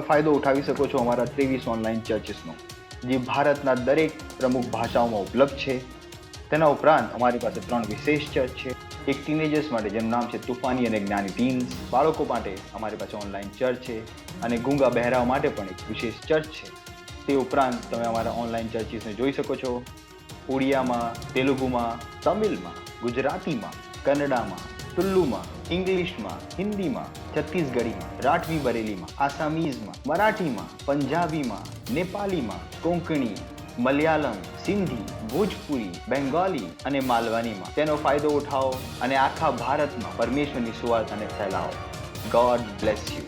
ફાયદો ઉઠાવી શકો છો અમારા 23 ઓનલાઈન ચર્ચીસનો, જે ભારતના દરેક પ્રમુખ ભાષાઓમાં ઉપલબ્ધ છે. તેના ઉપરાંત અમારી પાસે 3 વિશેષ ચર્ચ છે. એક ટીનેજર્સ માટે જેનું નામ છે તુફાની અને જ્ઞાની ટીન્સ, બાળકો માટે અમારી પાસે ઓનલાઈન ચર્ચ છે, અને ગૂંગા બહેરાઓ માટે પણ એક વિશેષ ચર્ચ છે. તે ઉપરાંત તમે અમારા ઓનલાઈન ચર્ચીસને જોઈ શકો છો ઓડિયામાં, તેલુગુમાં, તમિલમાં, ગુજરાતીમાં, કન્નડામાં, તુલ્લુમાં, ઇંગ્લિશમાં, હિન્દીમાં, છત્તીસગઢીમાં, રાઠવી બરેલીમાં, આસામીઝમાં, મરાઠીમાં, પંજાબીમાં, નેપાલીમાં, કોંકણી, મલયાલમ, સિંધી, ભોજપુરી, બેંગાલી અને માલવાનીમાં. તેનો ફાયદો ઉઠાવો અને આખા ભારતમાં પરમેશ્વરની સુવાર્તાને ફેલાવો. God bless you.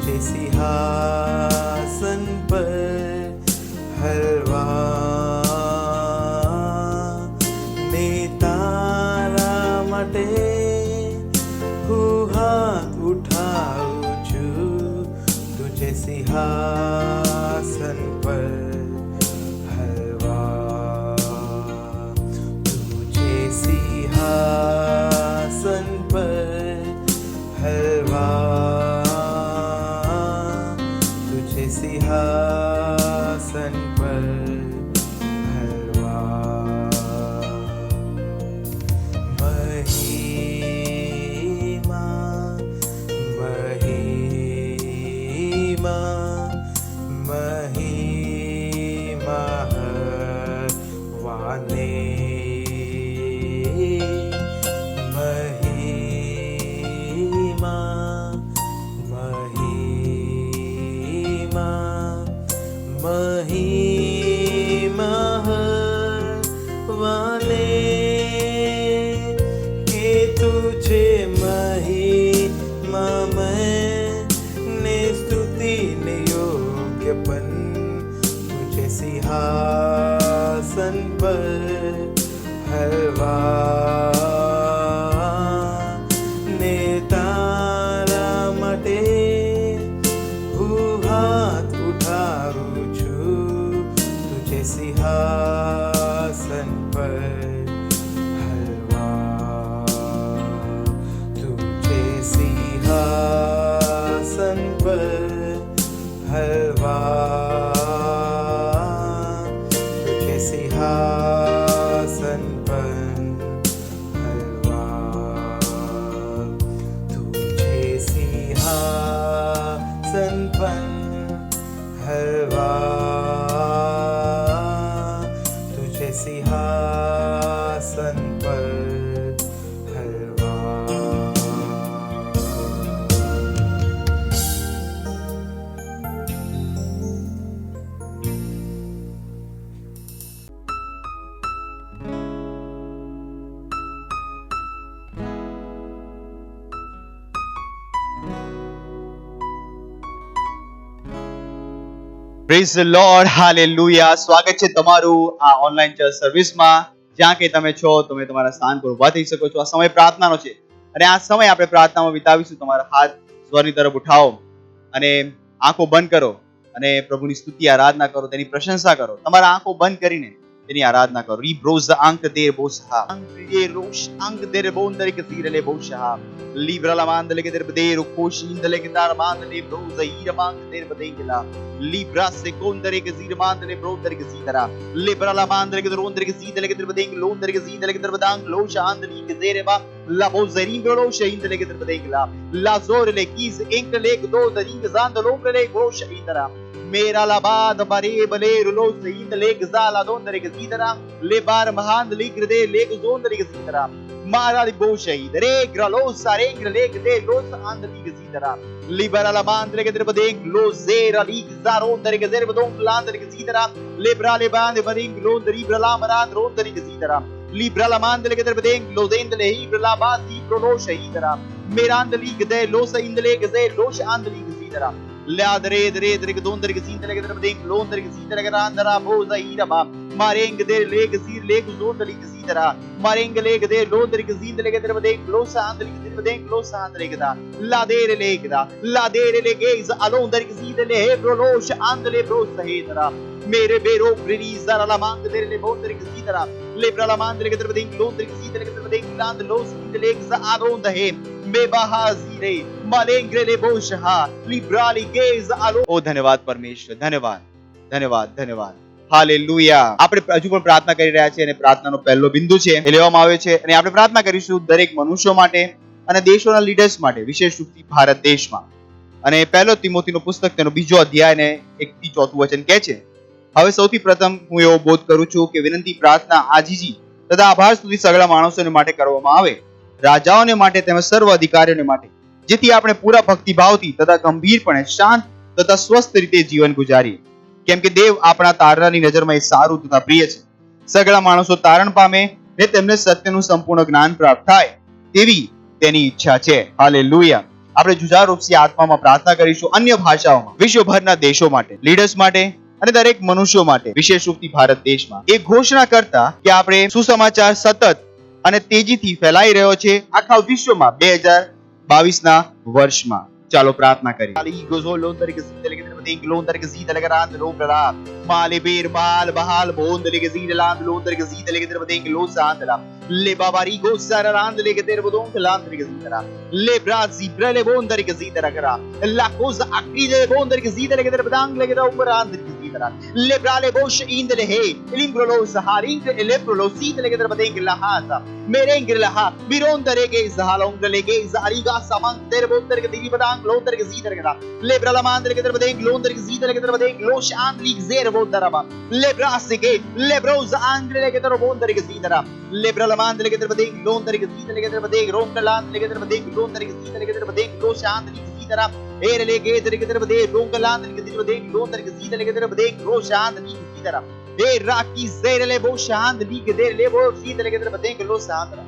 तुझे सिंहासन पर हलवा ने तारा માટે હું હાથ ઉઠાવું છું. तुझे सिंहासन पर हलवा, तुझे सिंहासन पर हलवा, तुझे सिंहासन पर हलवा. महिमा महिमा महिमा हवाने, महिमा वाले के तुझे महिमा मैंने स्तुति ने योग्यपन, तुझे सिंहासन पर हलवा ने तारा માટે હું હાથ ઉઠાવું છું. तुझे सिंहासन पर हलवा, तुझे सिंहासन पर हलवा, तुझे सिंहासन पर हलवा, तुझे सिंहासन पर हलवा, तुझे सिंहासन पर हलवा. Praise the Lord, hallelujah. સ્વાગત છે તમારું આ ઓનલાઈન ચર્ચ સર્વિસમાં. જ્યાં કે તમે છો તમે તમારા સ્થાન પર ઊભા થઈ શકો છો. આ સમય પ્રાર્થનાનો છે અને આ સમય આપણે પ્રાર્થનામાં વિતાવીશું. તમારા હાથ સ્વરની તરફ ઉઠાવો અને આંખો બંધ કરો અને પ્રભુની સ્તુતિ આરાધના કરો, તેની પ્રશંસા કરો. તમારા આંખો બંધ કરીને તેની આરાધના કરો. રીબ્રોઝ આંક દેર બોસહા એ રોશ આંક દેર બોંદર કે સીરલે બોસહા libra la mandele che der bedero coshindele che dar mandele broza ira mandele bedengela libra secondere che zir mandele brother che zidara libra la mandele che rondere che zidele che der bedeng londere che zidele che der bedang lo shandli che zereva la bozerin lo shindele che der bedengela la zore le kis enkele que do da ring zand lombre le go shindara मेरा लाबाद बरे बले रुलो सईद ले गजाला दोंदरे के सीदरा ले बार महान लिख दे ले दोंदरे के सीदरा मारा बो शहीद रे ग्रलो सारे ग्रले दे लो आंद ली के सीदरा लिबरा ला बांद ले के दर बदे लो जेरा ली जारो दरे के दर बदों लांद के सीदरा लिबरा ले बांद बरी लो दरी ब्रला मराद रो दरी के सीदरा लिबरा ला बांद ले के दर बदे लो देंद ले ही ब्रला बासी लो शहीदरा मेरा आंद ली के दे लो सईद ले के दे लो आंद ली के सीदरा la dre dre dre que don dre que sin dre que dre de lon dre que sin dre que andara boza ira ba mareng de le que sin le que don dre que sin dra mareng le que de lon dre que sin dre que dre de lo sa dre que dre de lo sa dre que da la de le que is alon dre que sin le he bro lo sh andle bro sahedra मेरे बेरो bridge जरा ला मांग दे ले bone दरे की तरह ले ब्रला मांग दरे के दरे बदे लोन दरे की दरे के दरे बदे लांद लो सिंद ले ज आरोन दहे मे बहाजीरे मालेंग्रे ले बोशहा लिब्राली गेज आलो. ओ धन्यवाद परमेश्वर, धन्यवाद धन्यवाद धन्यवाद. હાલેલુયા. આપણે હજુ પણ પ્રાર્થના કરી રહ્યા છીએ અને પ્રાર્થનાનો પહેલો બિંદુ છે એ લેવામાં આવ્યો છે અને આપણે પ્રાર્થના કરીશું દરેક મનુષ્યો માટે અને દેશોના લીડર્સ માટે, વિશેષ રૂપથી ભારત દેશમાં. અને પહેલો તિમોથીનું પુસ્તક તેનો બીજો અધ્યાય ને 1 થી 4 વચન કહે છે, હવે સૌથી પ્રથમ હું એવો બોધ કરું છું કે વિનંતી, પ્રાર્થના, આજીજી તથા આભાર સુધી સગળા માણસોને માટે કરવામાં આવે, રાજાઓને માટે તેમજ સર્વ અધિકારીઓને માટે, જેથી આપણે પૂરા ભક્તિભાવથી તથા ગંભીરપણે શાંત તથા સ્વસ્થ રીતે જીવન ગુજારીએ, કેમ કે દેવ આપણા તારણાની નજરમાં એ સારું તથા પ્રિય છે. સગળા માણસો તારણ પામે ને તેમને સત્યનું સંપૂર્ણ જ્ઞાન પ્રાપ્ત થાય તેવી તેની ઈચ્છા છે. હાલેલુયા. આપણે જુજારૂપસી આત્મામાં પ્રાર્થના કરીશું અન્ય ભાષાઓમાં વિશ્વભરના દેશો માટે, લીડર્સ માટે અને દરેક મનુષ્યો માટે, વિશેષ રૂપથી ભારત દેશમાં. એ ઘોષણા કરતા કે આપણે સુસમાચાર સતત અને તેજીથી ફેલાઈ રહ્યો છે આખા વિશ્વમાં 2022 ના વર્ષમાં. ચાલો પ્રાર્થના કરીએ. le babarigo sararand le che der bodon landri che zitara le brazi brele bondari che zitara kara la cosa akide bondari che zitara che der badang le che da umbrandri che zitara le brale bosh indele he limbrolo saharing e leprolo sitele che der badeng la hasa merengre la ha birondare che zahalong le che zariga samang der bondari che diri badang londari che zitara kara le brala mandre che der badeng londari che zitara che der badeng losh andli zer bondaraba le brase che le brosa angle che der bondari che zitara le brala mandre che der badeng londari che zitara che der badeng rongaland che der badeng londari che zitara che der badeng losh andli che zitara ere le che der badeng rongaland che der badeng londari che zitara che der badeng losh andli che zitara e raki zere le bosh andli che der le bosh zitara che der badeng losh andra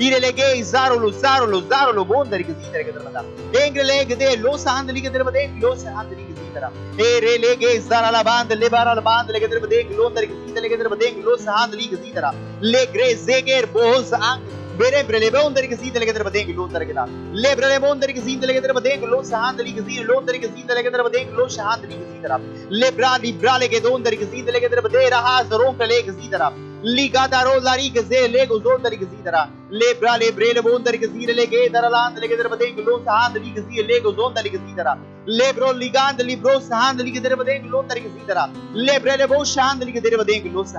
ire le che zarolo bondari che zitara che der badang engre le che der losh andli che der badeng losh andli che zitara ere le che zara la band le bara la band le che der badeng londari che zitara che der badeng losh andli che zitara le grezeger bohos ang bere brele bondari che zitara che der badeng londari che da le brele bondari che zitara che der badeng losh andli che zitara londari che zitara che der badeng losh andli che zitara le brale che dondari che zitara che der badera has ronca le che zitara ligada rolari che ze lego zondari che zitara le brele bondari che zitara le che daraland le che der badeng losh andli che zitara lego zondari che zitara le bro ligand libro sandli che der badeng londari che zitara le brele bo sandli che der badeng losh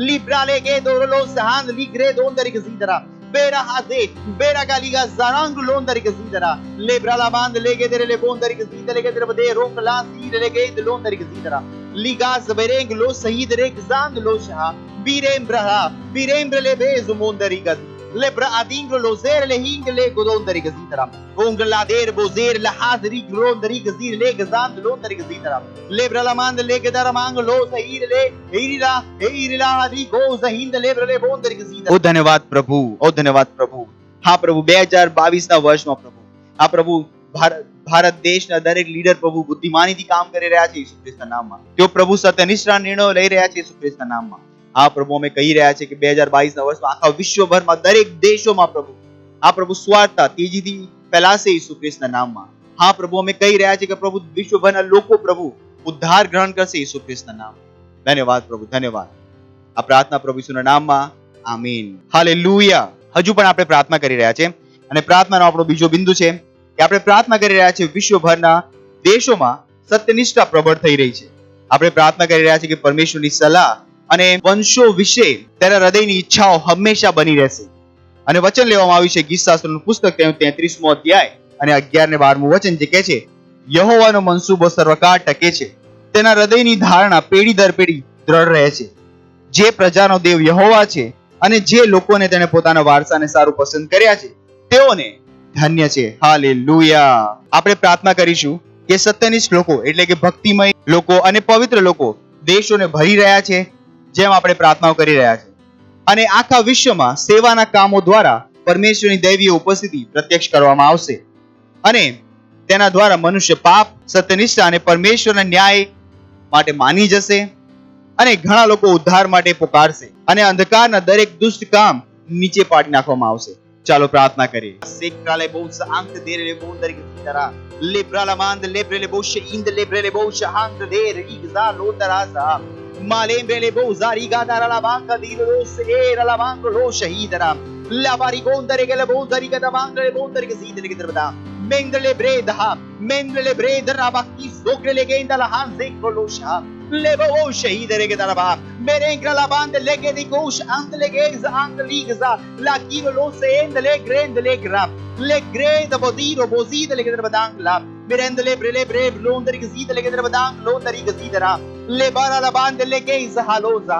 librale che doro losh andli gre dondari che zitara bera hade bera galiga zarang londari che zitara le brala band le che der le bondari che zitara le che der badeng ronc la sire le che londari che zitara ligas bereng lo sahid rek zand lo sha birembre le bezo mondari che lebra adingro lo zer le hing le godondari che zitara ongla der bozer la hadri grondari che zir le gazand londari che zitara lebra la mand le che dar mang lo sahir le irila hadi goza hind lebra le bondari che zitara. ઓ ધન્યવાદ પ્રભુ, ઓ ધન્યવાદ પ્રભુ. હા પ્રભુ, 2022 ના વર્ષમાં પ્રભુ આ પ્રભુ ભારત દેશના દરેક લીડર પ્રભુ બુદ્ધિમાનીથી કામ કરી રહ્યા છે ઈસુ ખ્રિસ્તના નામમાં. તેઓ પ્રભુ સત્યનિષ્ઠના નિર્ણયો લઈ રહ્યા છે ઈસુ ખ્રિસ્તના નામમાં. આ પ્રભુ અમે કહી રહ્યા છે કે 2022 ના વર્ષમાં આખા વિશ્વભરમાં દરેક દેશોમાં પ્રભુ આ પ્રભુ સ્વાર્થતા તેજીથી ફેલાશે ઈસુ ખ્રિસ્તના નામમાં. હા પ્રભુ અમે કહી રહ્યા છે કે પ્રભુ વિશ્વભરના લોકો પ્રભુ ઉદ્ધાર ગ્રહણ કરશે ઈસુ ખ્રિસ્તના નામ. ધન્યવાદ પ્રભુ, ધન્યવાદ. આ પ્રાર્થના પ્રભુ ઈસુના નામમાં આમીન. હાલેલુયા. હજુ પણ આપણે પ્રાર્થના કરી રહ્યા છે અને પ્રાર્થનાનો આપણો બીજો બિંદુ છે કે આપણે પ્રાર્થના કરી રહ્યા છીએ વિશ્વભરના દેશોમાં સત્યનિષ્ઠા પ્રબળ થઈ રહી છે. આપણે પ્રાર્થના કરી રહ્યા છીએ કે પરમેશ્વરની સલાહ અને વંશો વિશે તેના હૃદયની ઈચ્છાઓ હંમેશા બની રહેશે. અને વચન લેવામાં આવ્યું છે ગીત શાસ્ત્રનું પુસ્તક તેનું 33મો અધ્યાય અને 11 ને 12મું વચન જે કહે છે, યહોવાનો મનસૂબો સર્વકાળ ટકે છે, તેના હૃદયની ધારણા પેઢી દર પેઢી દ્રઢ રહે છે. જે પ્રજાનો દેવ યહોવા છે અને જે લોકોને તેને પોતાના વારસાને સારું પસંદ કર્યા છે તેઓને ધન્ય છે. હાલેલુયા. આપણે પ્રાર્થના કરીશું કે સત્યનિષ્ઠ લોકો એટલે કે ભક્તિમય લોકો અને પવિત્ર લોકો દેશોને ભરી રહ્યા છે, જેમ આપણે પ્રાર્થનાઓ કરી રહ્યા છે. અને આખા વિશ્વમાં સેવાના કામો દ્વારા પરમેશ્વરની દૈવીય ઉપસ્થિતિ પ્રત્યક્ષ કરવામાં આવશે અને તેના દ્વારા મનુષ્ય પાપ, સત્યનિષ્ઠા અને પરમેશ્વરના ન્યાય માટે માની જશે અને ઘણા લોકો ઉદ્ધાર માટે પુકારશે અને અંધકારના દરેક દુષ્ટ કામ નીચે પાડી નાખવામાં આવશે. ચાલો પ્રાર્થના કરીએ. સેક્રાલે બહુ શાંત દેરે બહુ દરેક તરા લેબ્રાલા માંદ લેબ્રેલે બહુ ઇંદ લેબ્રેલે બહુ શાંત દેર ઇગઝા લોતરાસા માલેમ્બ્રેલે બહુ ઝારી ગાદારા બાંકા દીરોસ એરલા બાંકો લો શહીદરા લાબારી ગોંદરે ગલે બહુ દરી ગદા બાંગલે બહુ દરી ઝીદલે ગદરબદા મેંગલે બ્રેદા મેંગલે બ્રેદરા બાકી ઝોકલે ગેંદલા હાન ઝેકો લો શા લેબો શહીદરે ગદરબા મેરેંગ્રલા બાંદ લેગે દી કોશ અંત લેગે ઝાંગ લીગઝા લાકીરો લો સેન્દ લે ગ્રેન્દ લે ગ્રાપ le greda bodiro bozide le gedre badang la mirende le brele breb londari gezide le gedre badang londari gezidera le bara la bande le geiz haloza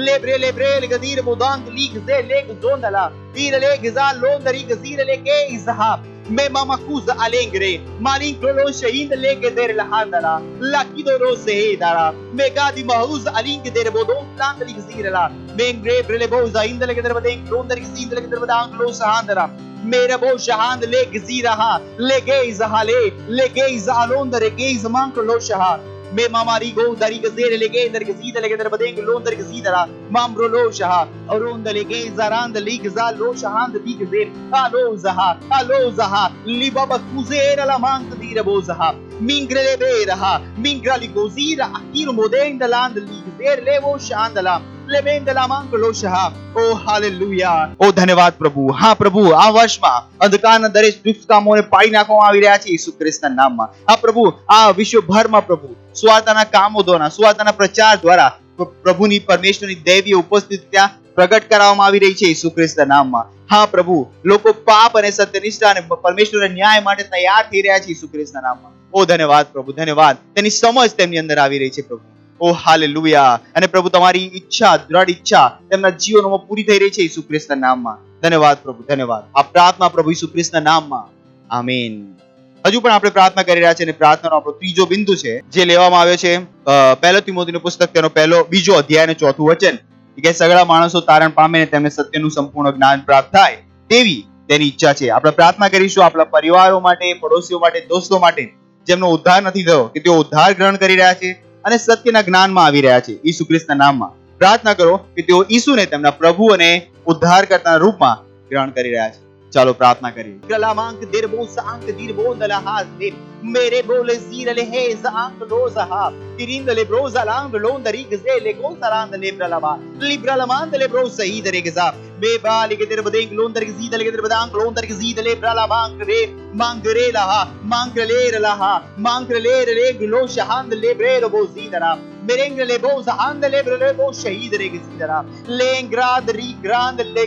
le brele brele gedire bodang lig ze le zondala dire le geza londari gezire le geiz ha me mama kuza alengre malin krolo shein le gedere la handala la kidoro se dara me gadi mahuz aling gedere bodong land lig gezire la mengre brele boza in le gedre badang londari gezide le gedre badang lo sahandara मेरा बो शहान ले गजीरा ले gauge हाले ले gauge आलोंदर gauge मांक लो शहा मैं मामारी गो दरी गजेर ले गे दर गजीद ले दर बदेंग लोंदर गजीदरा मामरो लो शहा और ओंद ले गे जरांद ली गजा लो शहान दी गजेर आलो जहा ली बाबा कुजेर ला मांक दीर बो जहा मिंग्रे ले बेरहा मिंग्रा ली गोजीरा अकीर मोदेंग दलांद ली गजेर ले वो शांदला ધન્યવાદ પ્રભુ. હા પ્રભુ, આ વર્ષમાં અંધકારના દરેક દુષ્ટ કામોને પાડી નાખવામાં આવી રહ્યા છે ઈસુ ખ્રિસ્તના નામમાં. હા પ્રભુ, આ વિશ્વભરમાં પ્રભુ સુવાર્તાના કામો દ્વારા, સુવાર્તાના પ્રચાર દ્વારા પ્રભુની પરમેશ્વરની દૈવીય ઉપસ્થિતિ ત્યાં પ્રગટ કરવામાં આવી રહી છે ઈસુ ખ્રિસ્તના નામમાં. હા પ્રભુ, લોકો પાપ અને સત્યનિષ્ઠા અને પરમેશ્વરના ન્યાય માટે તૈયાર થઈ રહ્યા છે ઈસુ ખ્રિસ્તના નામમાં. ઓ ધન્યવાદ પ્રભુ, ધન્યવાદ. તેની સમજ તેમની અંદર આવી રહી છે પ્રભુ. ઓ હાલેલુયા. અને પ્રભુ તમારી ઈચ્છા, દ્રઢ ઈચ્છા તેમના જીવનમાં પૂરી થઈ રહી છે ઈસુ ખ્રિસ્તના નામમાં. ધન્યવાદ પ્રભુ, ધન્યવાદ. આ પ્રાર્થના પ્રભુ ઈસુ ખ્રિસ્તના નામમાં આમીન. હજુ પણ આપણે પ્રાર્થના કરી રહ્યા છે અને પ્રાર્થનાનો આપણો ત્રીજો બિંદુ છે જે લેવામાં આવ્યો છે પહેલો તિમોથીનું પુસ્તક તેનો બીજો અધ્યાય અને 4થું વચન કે સગળા માણસો તારણ પામે ને તેમને સત્યનું સંપૂર્ણ જ્ઞાન પ્રાપ્ત થાય તેવી તેની ઈચ્છા છે. આપણે પ્રાર્થના કરીશું આપણા પરિવારો માટે, પડોશીઓ માટે, દોસ્તો માટે જેમનો ઉદ્ધાર નથી થયો કે તેઓ ઉદ્ધાર ગ્રહણ કરી રહ્યા છે અને સત્યના જ્ઞાનમાં આવી રહ્યા છે ઈસુ ખ્રિસ્તના નામમાં. પ્રાર્થના કરો કે તેઓ ઈસુને તેમના પ્રભુ અને ઉદ્ધારકર્તાના રૂપમાં ગ્રહણ કરી રહ્યા છે. ચાલો પ્રાર્થના કરીએ. ગલામાંક દેરબો સાંક દીરબો દલહાસ દે મેરે બોલે ઝીરલે હે ઝાંક લોઝહા તિરિંદલે બ્રોઝાલાંગ લોંદરી ગઝે લે ગોસરાંદ લેબ્રલમા લિબ્રલમાંદ લે બ્રો સહીદ રે ગઝા બે બાલી કે દેર બદેંગ લોંદર ગઝીદ લે દેર બદાંગ લોંદર ગઝીદ લે બ્રલમાંક રે માંગરે લહા માંગલેર લહા માંગલેર રે ગ્લો શહાંદ લે બ્રેર બો ઝીદરા મેરેંગ લે બો ઝહાંદ લે બ્રે બો શહીદ રે ગઝીદરા લેંગ્રાદ રી ગ્રાંદ લે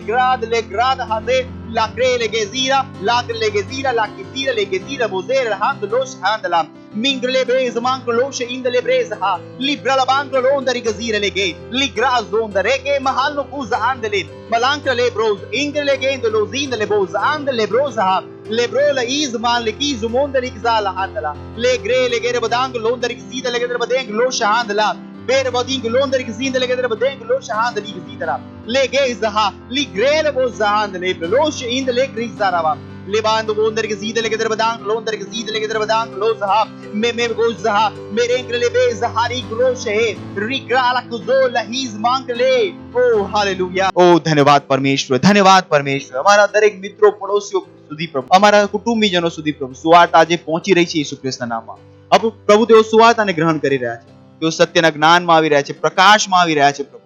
ગ્રાદ હાદે la crele gezira la gezira la gezira le gezira bozer hand los handla mingle brez manco los indle brez ha libra la banco londari gezira le ge li graz ondare ke mahal no kuza andle malanka le bros ingle gendo los indle boz andle bros ha le brola is man le kiz mondari gzala handla le gre le gere badang londari gezira le gere badeng los handla Ber boding londer gezinde le gedre bedenk lo shahand li gezidra le gezaha li grele bo zahand le lo in le grizarava le band londer gezide le gedre bedank londer gezide le gedre bedank lo zaha me go zaha mereng le be zahari gro she rigrala kuzo la his mankle oh hallelujah. oh ધન્યવાદ પરમેશ્વર, ધન્યવાદ પરમેશ્વર. અમારા દરેક મિત્રો, પડોશીઓ સુધી પ્રભુ, અમારા કુટુંબીજનો સુધી પ્રભુ સુવાર્તા આજે પહોંચી રહી છે ઈસુ ખ્રિસ્તના નામમાં. પ્રભુ તેઓ સુવાર્તાને ગ્રહણ કરી રહ્યા છે, તેઓ સત્યના જ્ઞાનમાં આવી રહ્યા છે, પ્રકાશમાં આવી રહ્યા છે પ્રભુ.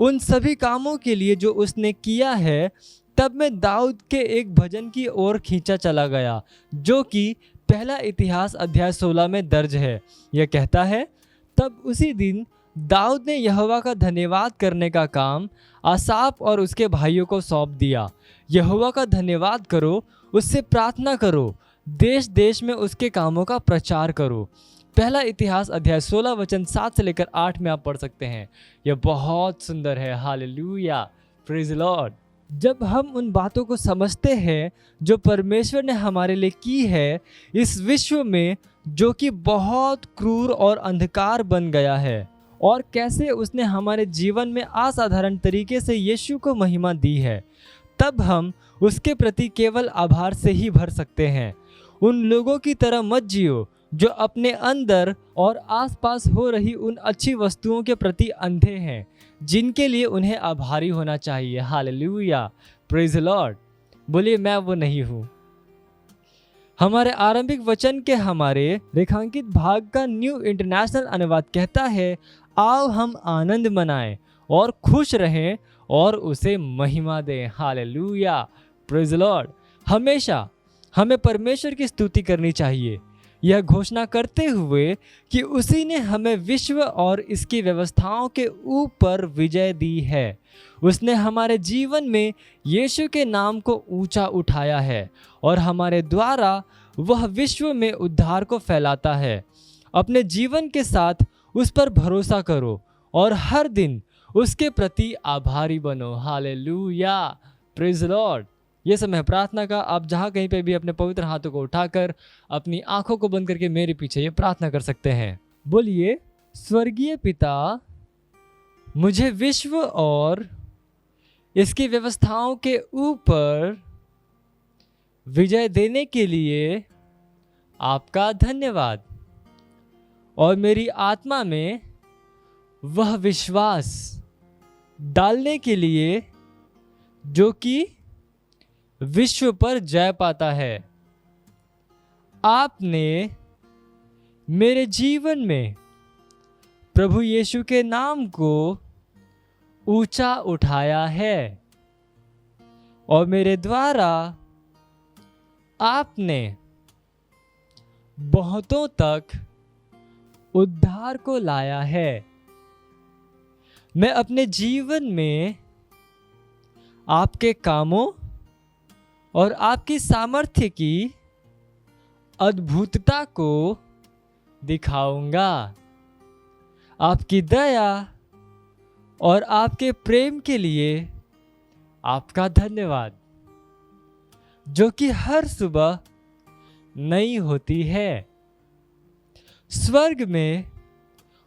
उन सभी कामों के लिए जो उसने किया है, तब मैं दाऊद के एक भजन की ओर खींचा चला गया, जो कि पहला इतिहास अध्याय 16 में दर्ज है। यह कहता है, तब उसी दिन दाऊद ने यहोवा का धन्यवाद करने का काम आसाप और उसके भाइयों को सौंप दिया। यहोवा का धन्यवाद करो, उससे प्रार्थना करो, देश देश में उसके कामों का प्रचार करो। पहला इतिहास अध्याय 16 वचन 7 से लेकर 8 में आप पढ़ सकते हैं। यह बहुत सुंदर है। Hallelujah, praise Lord. जब हम उन बातों को समझते हैं जो परमेश्वर ने हमारे लिए की है इस विश्व में, जो कि बहुत क्रूर और अंधकार बन गया है, और कैसे उसने हमारे जीवन में असाधारण तरीके से यीशु को महिमा दी है, तब हम उसके प्रति केवल आभार से ही भर सकते हैं। उन लोगों की तरह मत जियो जो अपने अंदर और आसपास हो रही उन अच्छी वस्तुओं के प्रति अंधे हैं, जिनके लिए उन्हें आभारी होना चाहिए। Hallelujah, praise Lord. बोलिए, मैं वो नहीं हूँ। हमारे आरंभिक वचन के हमारे रेखांकित भाग का न्यू इंटरनेशनल अनुवाद कहता है, आओ हम आनंद मनाएं और खुश रहें और उसे महिमा दें। Hallelujah, praise Lord. हमेशा हमें परमेश्वर की स्तुति करनी चाहिए, यह घोषणा करते हुए कि उसी ने हमें विश्व और इसकी व्यवस्थाओं के ऊपर विजय दी है। उसने हमारे जीवन में यीशु के नाम को ऊंचा उठाया है और हमारे द्वारा वह विश्व में उद्धार को फैलाता है। अपने जीवन के साथ उस पर भरोसा करो और हर दिन उसके प्रति आभारी बनो। Hallelujah, praise Lord. ये समय है प्रार्थना का। आप जहाँ कहीं पे भी अपने पवित्र हाथों को उठाकर अपनी आंखों को बंद करके मेरे पीछे ये प्रार्थना कर सकते हैं। बोलिए, स्वर्गीय पिता, मुझे विश्व और इसकी व्यवस्थाओं के ऊपर विजय देने के लिए आपका धन्यवाद, और मेरी आत्मा में वह विश्वास डालने के लिए जो कि विश्व पर जय पाता है। आपने मेरे जीवन में प्रभु यीशु के नाम को ऊंचा उठाया है और मेरे द्वारा आपने बहुतों तक उद्धार को लाया है। मैं अपने जीवन में आपके कामों और आपकी सामर्थ्य की अद्भुतता को दिखाऊंगा। आपकी दया और आपके प्रेम के लिए आपका धन्यवाद, जो कि हर सुबह नई होती है। स्वर्ग में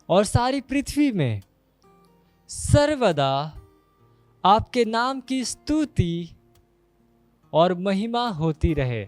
और सारी पृथ्वी में सर्वदा आपके नाम की स्तुति और महिमा होती रहे।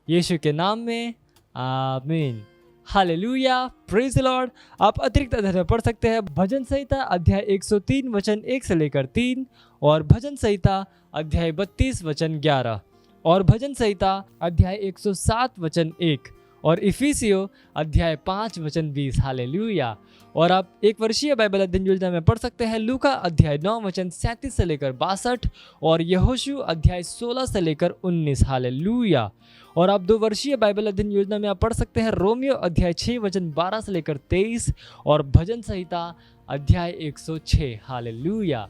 यीशु के नाम में आमीन। Hallelujah, praise Lord. आप अतिरिक्त अध्याय में पढ़ सकते हैं भजन संहिता अध्याय 103 वचन 1 से लेकर 3, और भजन संहिता अध्याय 32 वचन 11, और भजन संहिता अध्याय 107 वचन 1, और इफिसियो अध्याय 5 वचन 20। हालेलुया। और आप एक वर्षीय बाइबल अध्ययन योजना में पढ़ सकते हैं लूका अध्याय 9 वचन 37 से लेकर 62, और यहोशू अध्याय 16 से लेकर 19। हालेलुया। और आप 2 वर्षीय बाइबल अध्ययन योजना में आप पढ़ सकते हैं रोमियो अध्याय 6 वचन 12 से लेकर 23, और भजन संहिता अध्याय 106। हालेलुया।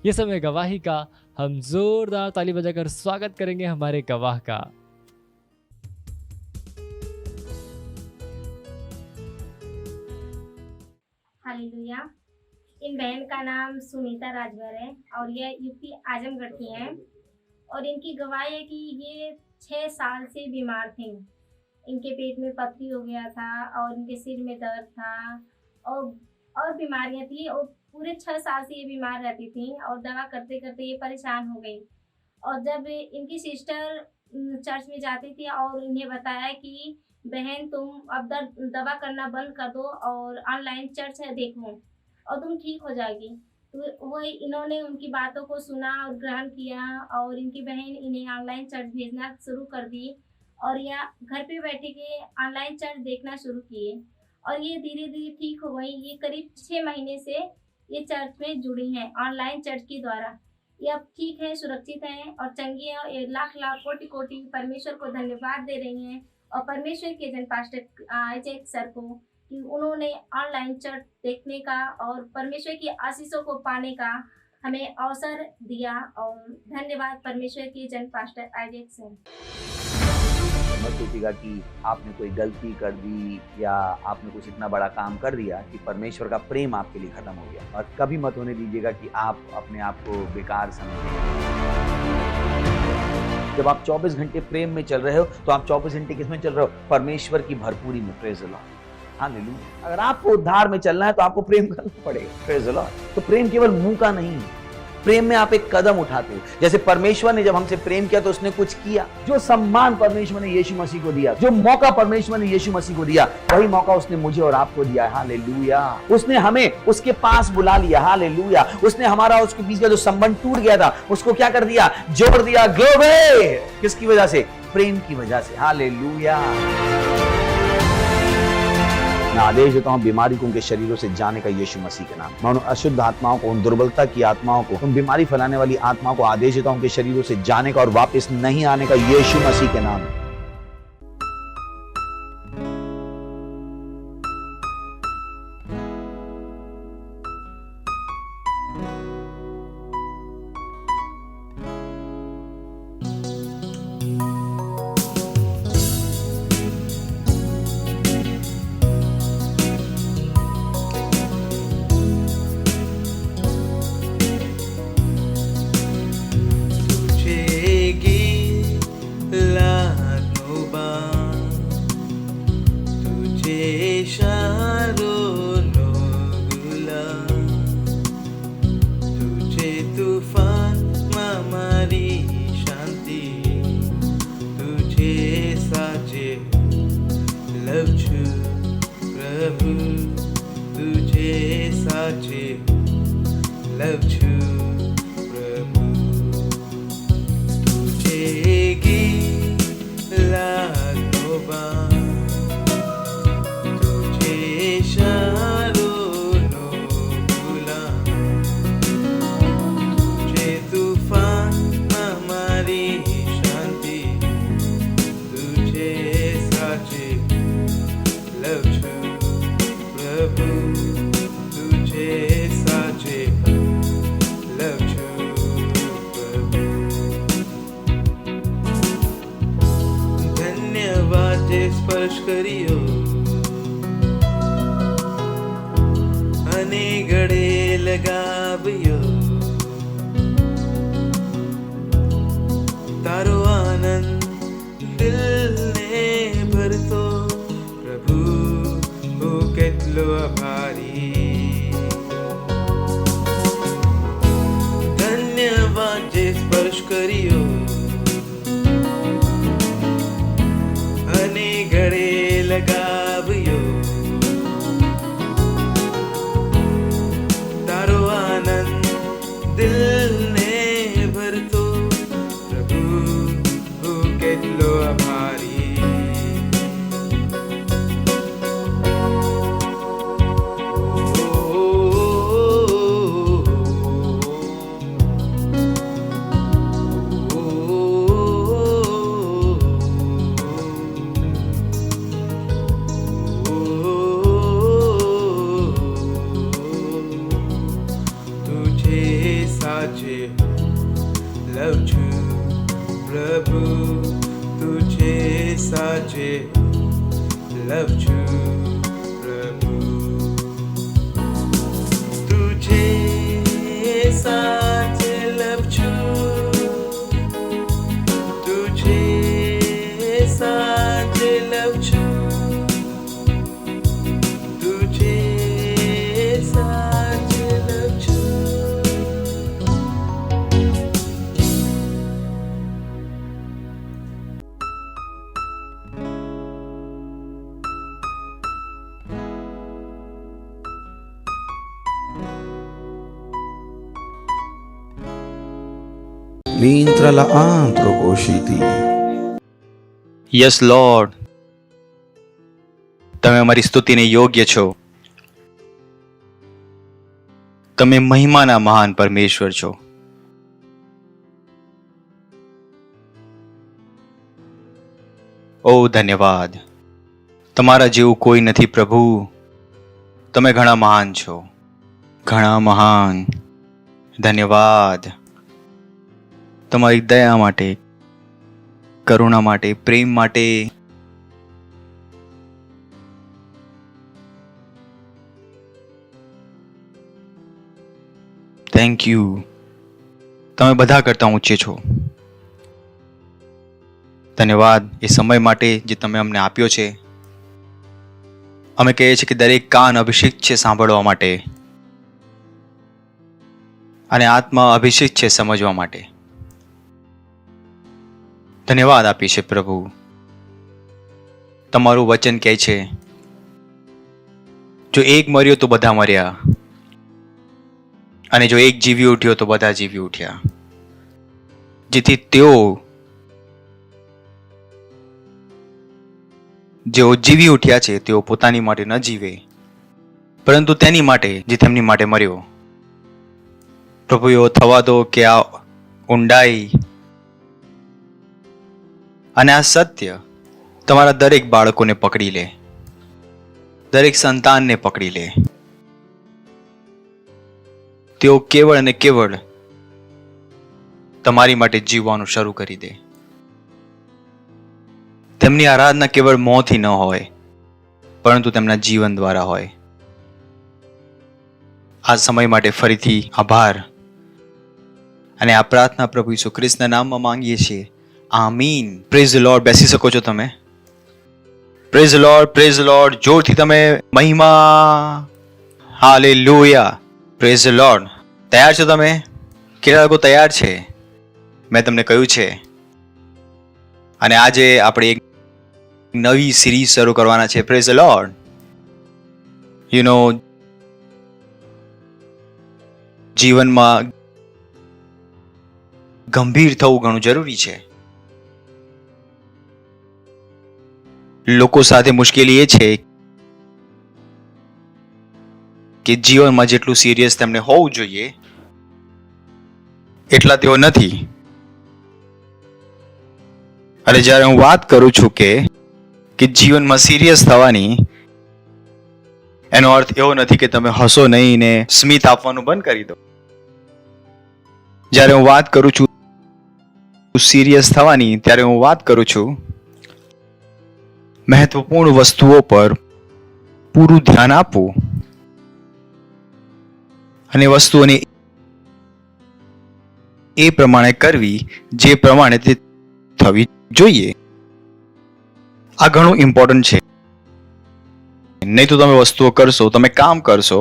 ये समय गवाही का हम जोरदार ताली बजाकर स्वागत करेंगे हमारे गवाह का। हालेलुया। इन बहन का नाम सुनीता राजभर है और यह यूपी आजमगढ़ की हैं, और इनकी गवाही है कि ये 6 साल से बीमार थी। इनके पेट में पथरी हो गया था और इनके सिर में दर्द था और बीमारियां थी, और पूरे 6 साल से ये बीमार रहती थी और दवा करते करते ये परेशान हो गई। और जब इनकी सिस्टर चर्च में जाती थी और इन्हें बताया कि बहन तुम अब दवा करना बंद कर दो और ऑनलाइन चर्च है देखो और तुम ठीक हो जाएगी, तो वो इन्होंने उनकी बातों को सुना और ग्रहण किया, और इनकी बहन इन्हें ऑनलाइन चर्च भेजना शुरू कर दी, और यह घर पे बैठे के ऑनलाइन चर्च देखना शुरू किए, और ये धीरे धीरे ठीक हो गई। ये करीब 6 महीने से ये चर्च में जुड़ी हैं ऑनलाइन चर्च के द्वारा। ये अब ठीक है, सुरक्षित हैं और चंगी हैं। ये लाख लाख कोटि कोटि परमेश्वर को धन्यवाद दे रही हैं और परमेश्वर के जन पास्टर आइजैक सर को कि उन्होंने ऑनलाइन चर्च देखने का और परमेश्वर की आशीषों को पाने का हमें अवसर दिया। और धन्यवाद परमेश्वर के जन पास्टर आइजैक सर। मत सोचिएगा कि आपने कोई गलती कर दी या आपने कुछ इतना बड़ा काम कर दिया कि परमेश्वर का प्रेम आपके लिए खत्म हो गया, और कभी मत होने दीजिएगा कि आप अपने आप को बेकार समझें। जब आप 24 घंटे प्रेम में चल रहे हो तो आप 24 घंटे किस में चल रहे हो? परमेश्वर की भरपूरी में। Praise the Lord, hallelujah. अगर आपको उद्धार में चलना है तो आपको प्रेम करना पड़ेगा। Praise the Lord. तो प्रेम केवल मुंह का नहीं है, प्रेम में आप एक कदम उठाते हो। जैसे परमेश्वर ने जब हमसे प्रेम किया तो उसने कुछ किया। जो सम्मान परमेश्वर ने यीशु मसीह को दिया, जो मौका परमेश्वर ने यीशु मसीह को दिया, वही मौका उसने मुझे और आपको दिया। हालेलुया। उसने हमें उसके पास बुला लिया। हालेलुया। उसने हमारा उसके बीच का जो संबंध टूट गया था उसको क्या कर दिया? जोड़ दिया। ग्लोरी। किसकी वजह से? प्रेम की वजह से। हालेलुया। मैं आदेश देता हूं बीमारी को उनके शरीरों से जाने का यीशु मसीह के नाम। मैं उन अशुद्ध आत्माओं को, उन दुर्बलता की आत्माओं को, उन बीमारी फैलाने वाली आत्माओं को आदेश देता हूं उनके शरीरों से जाने का और वापस नहीं आने का यीशु मसीह के नाम। સ્પર્શ કર્યો અને ગળે લગાવ્યો તારો આનંદ દિલને ભરતો પ્રભુ હું કેટલો આભારી ધન્યવાદ જે સ્પર્શ કર્યો અને ગળે લગાવ્યો તારો આનંદ દિલને ભરતો પ્રભુ હું કેટલો આભારી લવ છું પ્રભુ તુझे સાચે લવ છું પ્રભુ તુझे સાચે લવ છું તુझे સાચે લવ છું તુझे સાચે લવ છું L'intra la anthropocity. Yes lord, તમે અમારી સ્તુતિને યોગ્ય છો. તમે મહિમાના મહાન પરમેશ્વર છો. ઓ ધન્યવાદ. તમારા જેવું કોઈ નથી પ્રભુ. તમે ઘણા મહાન છો, ઘણા મહાન. ધન્યવાદ તમારી દયા માટે, કરુણા માટે, પ્રેમ માટે. Thank you. તમે બધા કરતા ઊંચે છો. ધન્યવાદ એ સમય માટે જે તમે અમને આપ્યો છે. અમે કહીએ છીએ કે દરેક કાન અભિષેક છે સાંભળવા માટે, અને આત્મા અભિષેક છે સમજવા માટે. ધન્યવાદ આપીએ છીએ પ્રભુ. તમારું વચન કહે છે, જો એક મર્યો તો બધા મર્યા, અને જો એક જીવી ઉઠ્યો તો બધા જીવી ઉઠ્યા. જેથી જેઓ જીવી ઉઠ્યા છે તેઓ પોતાની માટે ન જીવે, પરંતુ તેની માટે જે તેમની માટે મર્યો. પ્રભુ એવો થવા દો કે આ ઊંડાઈ અને આ સત્ય તમારા દરેક બાળકોને પકડી લે, દરેક સંતાનને પકડી લે. તેઓ કેવળ અને કેવળ તમારી માટે જીવવાનું શરૂ કરી દે. તેમની આરાધના કેવળ મોંથી ન હોય, પરંતુ તેમના જીવન દ્વારા હોય. આ સમય માટે ફરીથી આભાર, અને આ પ્રાર્થના પ્રભુ ઈસુ ખ્રિસ્તના નામમાં માંગીએ છીએ. આમીન. Praise the Lord. બેસી શકો છો તમે. Praise the Lord, praise the Lord. જોરથી તમે મહિમા. હાલેલુયા. Praise the Lord. તૈયાર છો તમે? કેટલા લોકો તૈયાર છે? મેં તમને કહ્યું છે, અને આજે આપણે એક નવી સિરીઝ શરૂ કરવાના છે. Praise the lord. You know, જીવનમાં ગંભીર થવું ઘણું જરૂરી છે. લોકો સાથે મુશ્કેલી એ છે કે જીવનમાં જેટલું સિરિયસ તેમને હોવું જોઈએ એટલા તેઓ નથી. અને જ્યારે હું વાત કરું છું કે જીવનમાં સિરિયસ થવાની, એનો અર્થ એવો નથી કે તમે હસો નહીં ને સ્મિત આપવાનું બંધ કરી દો. જ્યારે હું વાત કરું છું સિરિયસ થવાની, ત્યારે હું વાત કરું છું મહત્વપૂર્ણ વસ્તુઓ પર પૂરું ધ્યાન આપવું, અને વસ્તુઓને એ પ્રમાણે કરવી જે પ્રમાણે તે થવી જોઈએ. આ ઘણું ઇમ્પોર્ટન્ટ છે. નહીં તો તમે વસ્તુઓ કરશો, તમે કામ કરશો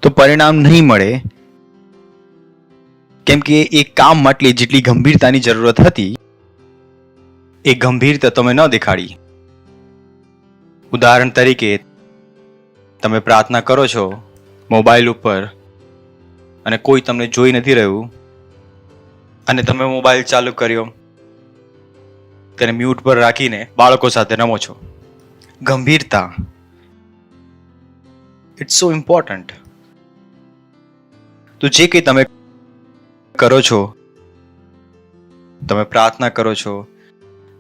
તો પરિણામ નહીં મળે, કેમ કે એ કામ માટે જેટલી ગંભીરતાની જરૂરત હતી એ ગંભીરતા તમે ન દેખાડી. ઉદાહરણ તરીકે, તમે પ્રાર્થના કરો છો મોબાઈલ ઉપર, અને કોઈ તમને જોઈ નથી રહ્યું, અને તમે મોબાઈલ ચાલુ કર્યો, તેને મ્યુટ પર રાખીને બાળકો સાથે રમો છો. ગંભીરતા. It's so important. તો જે કંઈ તમે કરો છો, તમે પ્રાર્થના કરો છો,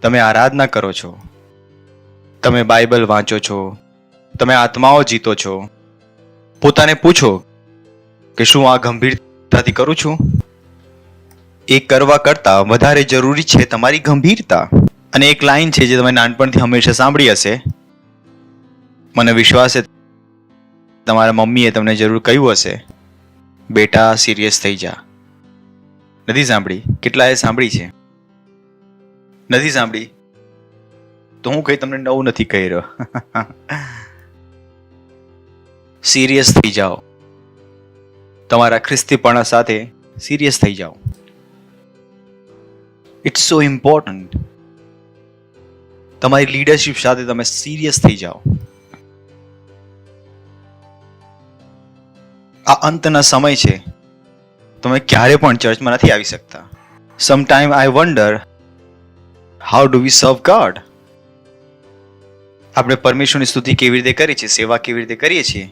તમે આરાધના કરો છો, તમે બાઇબલ વાંચો છો, તમે આત્માઓ જીતો છો, પોતાને પૂછો કે શું આ ગંભીરતાથી કરું છું? એ કરવા કરતા વધારે જરૂરી છે તમારી ગંભીરતા. અને એક લાઈન છે જે તમે નાનપણથી હંમેશા સાંભળી હશે, મને વિશ્વાસ છે તમારા મમ્મીએ તમને જરૂર કહ્યું હશે, બેટા સિરિયસ થઈ જા. નથી સાંભળી? કેટલાએ સાંભળી છે? નથી સાંભળી? તો હું કઈ તમને નવું નથી કહી રહ્યો. સિરિયસ થઈ જાઓ. તમારા ખ્રિસ્તીપણા સાથે સિરિયસ થઈ જાઓ. It's so important. તમારી લીડરશિપ સાથે તમે સિરિયસ થઈ જાઓ. આ અંતના સમય છે. તમે ક્યારે પણ ચર્ચમાં નથી આવી શકતા. Sometime I wonder how do we સર્વ ગોડ. આપણે પરમેશ્વરની સ્તુતિ કેવી રીતે કરીએ છીએ, સેવા કેવી રીતે કરીએ છીએ,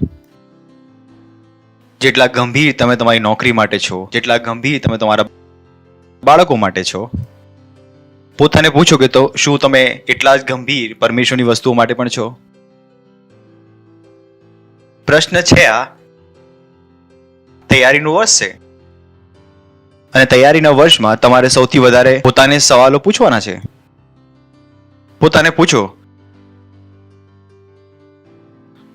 જેટલા ગંભીર તમે તમારી નોકરી માટે છો, જેટલા ગંભીર તમે તમારા બાળકો માટે છો, પોતાને પૂછો કે તો શું તમે એટલા જ ગંભીર પરમેશ્વરની વસ્તુઓ માટે પણ છો? પ્રશ્ન છે આ તૈયારીનું વર્ષ છે, અને તૈયારીના વર્ષમાં તમારે સૌથી વધારે પોતાને સવાલો પૂછવાના છે. પોતાને પૂછો,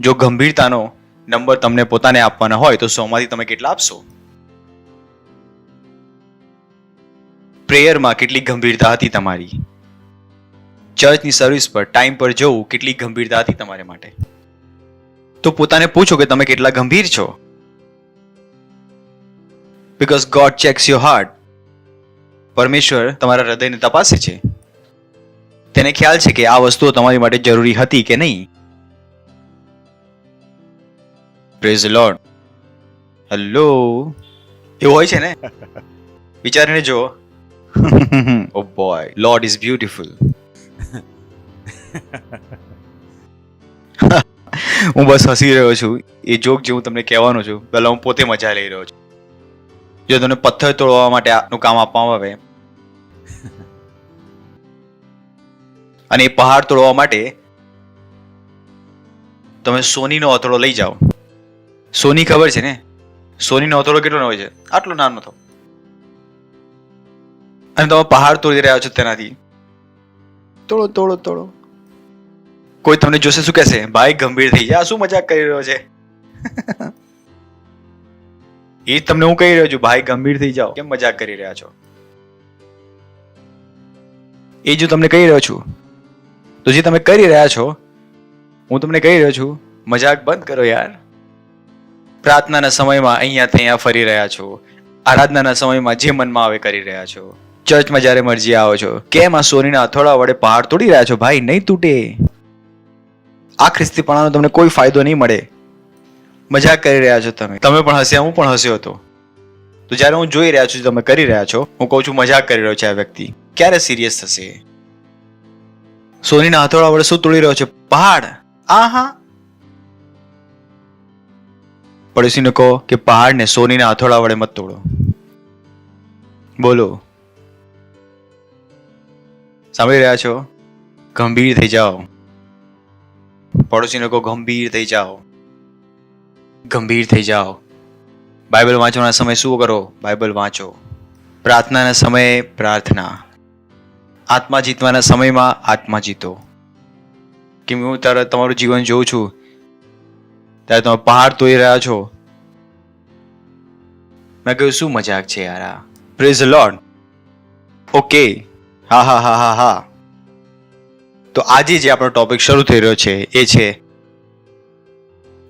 જો ગંભીરતાનો નંબર તમને પોતાને આપવાના હોય તો 100 માંથી તમે કેટલા આપશો? પ્રેયરમાં કેટલી ગંભીરતા હતી તમારી? ચર્ચની સર્વિસ પર ટાઈમ પર જવું કેટલી ગંભીરતા હતી તમારે માટે? તો પોતાને પૂછો કે તમે કેટલા ગંભીર છો. Because God checks your heart. પરમેશ્વર તમારા હૃદયને તપાસે છે. તેને ખ્યાલ છે કે આ વસ્તુઓ તમારી માટે જરૂરી હતી કે નહીં. Praise the lord. હેલો, એવું હોય છે ને? વિચારીને જો. ઓ બોય, લોર્ડ ઇઝ બ્યુટીફુલ. હું બસ હસી રહ્યો છું એ જોક જે હું તમને કહેવાનો છું. પહેલા હું પોતે મજા લઈ રહ્યો છું. જો તમને પથ્થર તોડવા માટે આનું કામ આપવામાં આવે અને એ પહાડ તોડવા માટે તમે સોનીનો હથોડો લઈ જાઓ. સોની ખબર છે ને? સોનીનો હથોડો કેટલો હોય છે? આટલો નાનો હતો. અને તમે પહાડ તોડી રહ્યા છો તેનાથી. તોડો તોડો તોડો. કોઈ તમને જોશે શું કહેશે? ભાઈ ગંભીર થઈ જા, શું મજાક કરી રહ્યો છે? એ તમને હું કહી રહ્યો છું, ભાઈ ગંભીર થઈ જાઓ, કેમ મજાક કરી રહ્યા છો? એ જો તમને કહી રહ્યો છું, તો જે તમે કરી રહ્યા છો, હું તમને કહી રહ્યો છું, મજાક બંધ કરો યાર. પ્રાર્થનાના સમયમાં અહીંયા ત્યાં ફરી રહ્યા છો, આરાધનાના સમયમાં જે મનમાં આવે કરી રહ્યા છો, ચર્ચમાં જ્યારે મરજી આવો છો, કેમ આ સોનીના હથોડા વડે પહાડ તોડી રહ્યા છો? ભાઈ નહીં તૂટે. આ ખ્રિસ્તીપણાનો તમને કોઈ ફાયદો નહીં મળે. મજાક કરી રહ્યા છો તમે. તમે પણ હસ્યા, હું પણ હસ્યો હતો. તો જ્યારે હું જોઈ રહ્યા છું તમે કરી રહ્યા છો, હું કહું છું મજાક કરી રહ્યો છે આ વ્યક્તિ, ક્યારે સિરિયસ થશે? સોનીના હથોડા વડે શું તોડી રહ્યો છે? પહાડ. આહા. પડોશીને કહો કે પહાડને સોનીના હથોડા વડે મત તોડો. બોલો, સાંભળી રહ્યા છો? ગંભીર થઈ જાઓ. પડોશીને કહો ગંભીર થઈ જાઓ. ગંભીર થઈ જાઓ. બાઇબલ વાંચવાના સમય શું કરો? બાઇબલ વાંચો. પ્રાર્થનાના સમયે પ્રાર્થના. આત્મા જીતવાના સમયમાં આત્મા જીતો. કેમ હું ત્યારે તમારું જીવન જોઉં છું ત્યારે તમે પહાડ તોડી રહ્યા છો. મેં કહ્યું શું મજાક છે યાર આ. Praise the lord. ઓકે, હા હા હા હા હા. તો આજે જે આપણો ટોપિક શરૂ થઈ રહ્યો છે એ છે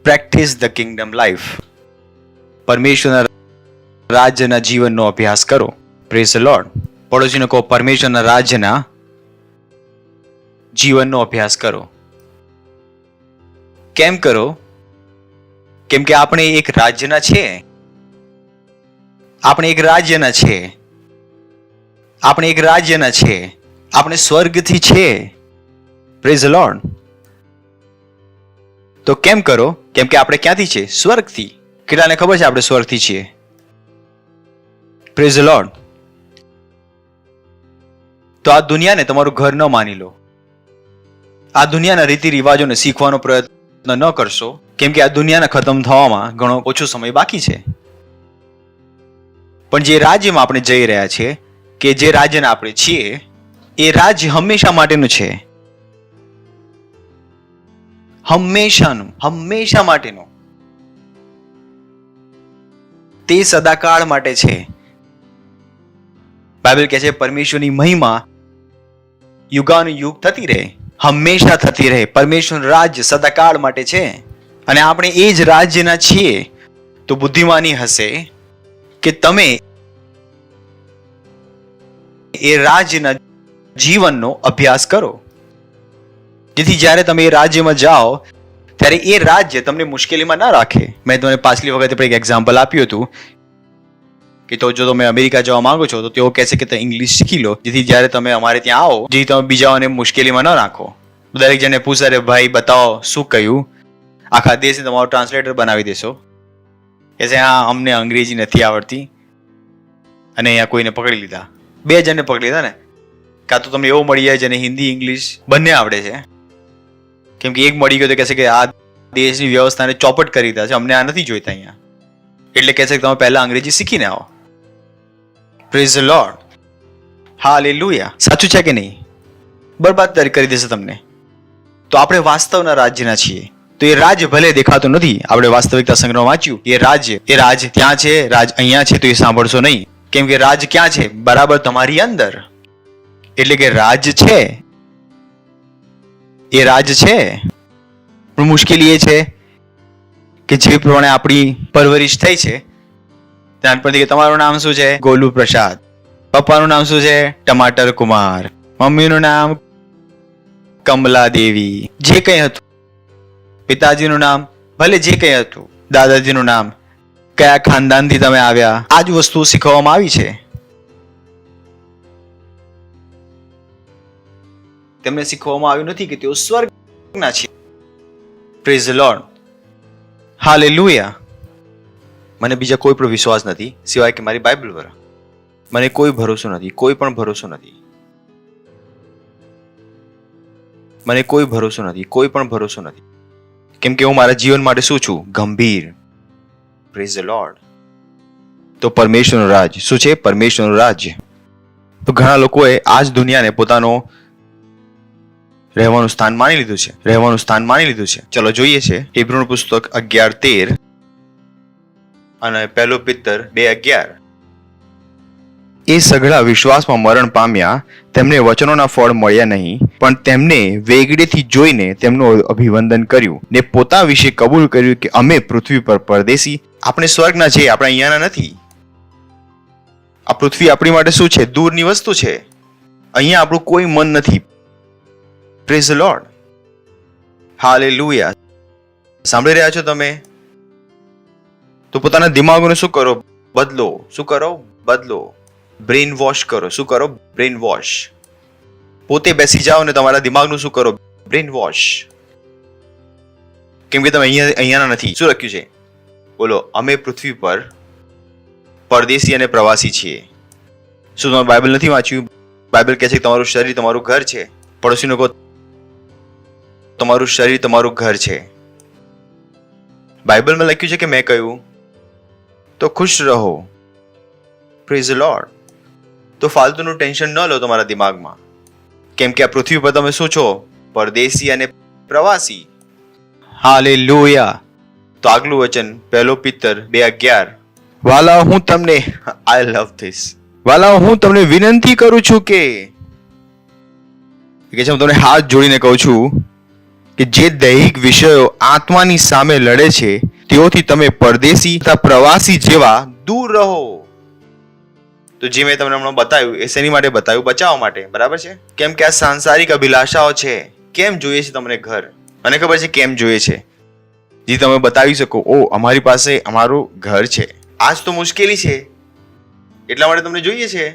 પ્રેક્ટિસ ધ કિંગડમ લાઈફ. પરમેશ્વરના રાજ્યના જીવનનો અભ્યાસ કરો. Praise the Lord. પડોશીને કહો પરમેશ્વરના રાજ્યના જીવનનો અભ્યાસ કરો. કેમ કરો? કેમ કે આપણે એક રાજ્યના છે. આપણે એક રાજ્યના છે. આપણે એક રાજ્યના છે. આપણે સ્વર્ગથી છે. Praise the lord. તો કેમ કરો? કેમ કે આપણે ક્યાંથી છે? સ્વર્ગથી. કેટલાને ખબર છે આપણે સ્વર્ગથી છીએ? Praise the lord. તો આ દુનિયાને તમારું ઘર ન માની લો. આ દુનિયાના રીતિ રિવાજોને શીખવાનો પ્રયત્ન ન કરશો, કેમ કે આ દુનિયાને ખતમ થવામાં ઘણો ઓછો સમય બાકી છે. પણ જે રાજ્યમાં આપણે જઈ રહ્યા છીએ, કે જે રાજ્યના આપણે છીએ, એ રાજ્ય હંમેશા માટેનું છે. હંમેશાનું, હંમેશા માટેનું. તે સદાકાળ માટે છે. બાઇબલ કહે છે પરમેશ્વરની મહિમા યુગાનુયુગ થતી રહે, હંમેશા થતી રહે. પરમેશ્વરનું રાજ્ય સદાકાળ માટે છે અને આપણે એ જ રાજ્યના છીએ. તો બુદ્ધિમાની હશે કે તમે એ રાજ્યના જીવનનો અભ્યાસ કરો, જેથી જ્યારે તમે એ રાજ્યમાં જાઓ ત્યારે એ રાજ્ય તમને મુશ્કેલીમાં ના રાખે. મેં તમને પાછલી વખતે એક એક્ઝામ્પલ આપ્યું હતું કે તો જો તમે અમેરિકા જવા માંગો છો તો તેઓ કહેશે કે તમે ઇંગ્લિશ શીખી લો, જેથી જ્યારે તમે અમારે ત્યાં આવો, જેથી તમે બીજાઓને મુશ્કેલીમાં ન નાખો. દરેક જણને પૂછે, અરે ભાઈ બતાવો શું કહ્યું, આખા દેશને તમારો ટ્રાન્સલેટર બનાવી દેશો. કે છે હા અમને અંગ્રેજી નથી આવડતી અને અહીંયા કોઈને પકડી લીધા, 2 જણને પકડી લીધા ને, કાં તો તમને એવો મળી જાય જેને હિન્દી ઇંગ્લિશ બંને આવડે છે, કેમ કે એક મળી ગયો તો કહેશે કે આ દેશની વ્યવસ્થાને ચોપટ કરી દીધા છે, અમને આ નથી જોઈતા અહીંયા, એટલે કહેશે કે તમે પહેલા અંગ્રેજી શીખીને આવો. Praise the Lord, hallelujah. સાચું છે કે નહીં? બરબાદ કરી દેશે તમને. તો આપણે વાસ્તવના રાજ્યના છીએ. તો એ રાજ્ય ભલે દેખાતું નથી, આપણે વાસ્તવિકતા સંગ્રહ વાંચ્યું, એ રાજ ત્યાં છે, રાજ અહીંયા છે, તો એ સાંભળશો નહીં, કેમ કે રાજ ક્યાં છે? બરાબર તમારી અંદર. એટલે કે રાજ છે, એ રાજ છે. પણ મુશ્કેલી એ છે કે જે પ્રમાણે આપણી પરવરિશ થઈ છે નાનપણથી, કે તમારું નામ શું છે? ગોલુ પ્રસાદ. પપ્પાનું નામ શું છે? ટમાટર કુમાર. મમ્મીનું નામ કમલા દેવી. જે કંઈ હતું, પિતાજીનું નામ ભલે જે કંઈ હતું, દાદાજીનું નામ, કયા ખાનદાનથી તમે આવ્યા, આ જ વસ્તુ શીખવવામાં આવી છે. તેમને શીખવવામાં આવ્યું નથી કે તેઓ સ્વર્ગના છે. Praise the Lord, hallelujah. મને બીજા કોઈ પર વિશ્વાસ નથી સિવાય કે મારી બાઇબલ પર. મને કોઈ ભરોસો નથી, કોઈ પણ ભરોસો નથી. મને કોઈ ભરોસો નથી, કોઈ પણ ભરોસો નથી, કેમ કે હું મારા જીવન માટે શું છું? ગંભીર. Praise the lord. તો પરમેશ્વરનું રાજ શું છે? પરમેશ્વરનું રાજ્ય. તો ઘણા લોકોએ આ જ દુનિયાને પોતાનો રહેવાનું સ્થાન માની લીધું છે. ચલો જોઈએ છે હિબ્રુનું પુસ્તક 11:13 અને 1 પિત્તર 2:11. એ સઘળા વિશ્વાસમાં મરણ પામ્યા, તેમને વચનોના ફળ મળ્યા નહીં, પણ તેમને વેગળેથી જોઈને તેમનું અભિવંદન કર્યું ને પોતા વિશે કબૂલ કર્યું કે અમે પૃથ્વી પર પરદેશી. આપણે સ્વર્ગના છીએ, આપણે અહીંયાના નથી. આ પૃથ્વી આપણી માટે શું છે? દૂરની વસ્તુ છે. અહીંયા આપણું કોઈ મન નથી. Praise the Lord, hallelujah. સાંભળી રહ્યા છો તમે? તો પોતાના દિમાગને શું કરો? બદલો. શું કરો? બદલો. બ્રેઇન વોશ કરો. શું કરો? Brain wash. પોતે બેસી જાઓ ને તમારા દિમાગનું શું કરો? Brain wash. કેમ કે તમે અહીંયાના નથી. શું લખ્યું છે? બોલો, અમે પૃથ્વી પર પરદેશી અને પ્રવાસી છીએ. શું તમે બાઇબલ નથી વાંચ્યું? બાઇબલ કહે છે કે તમારું શરીર તમારું ઘર છે. પડોશીનો કહો, તમારું શરીર તમારું ઘર છે. બાઇબલમાં લખ્યું છે કે મેં કહ્યું તો ખુશ રહો. Praise the lord. તો ફાલતુનું ટેન્શન ન લો તમારા દિમાગમાં, કેમ કે આ પૃથ્વી પર તમે શું છો? પરદેશી અને પ્રવાસી. હાલેલુયા. તો આગલું વચન 1 પિત્તર 2:11. વાલા હું તમને, આઈ લવ ધીસ, વાલા હું તમને વિનંતી કરું છું કે હું તમને હાથ જોડીને કહું છું કે જે દૈહિક વિષયો આત્માની સામે લડે છે તેઓથી તમે પરદેશી તથા પ્રવાસી જેવા દૂર રહો. તો જે મેં તમને હમણાં બતાવ્યું એ શેની માટે બતાવ્યું? બચાવવા માટે. બરાબર છે? કેમ કે આ સાંસારિક અભિલાષાઓ છે. કેમ જોઈએ છે તમને ઘર? મને ખબર છે કેમ જોઈએ છે, જે તમે બતાવી શકો, ઓ અમારી પાસે અમારું ઘર છે. આજ તો મુશ્કેલી છે, એટલા માટે તમને જોઈએ છે.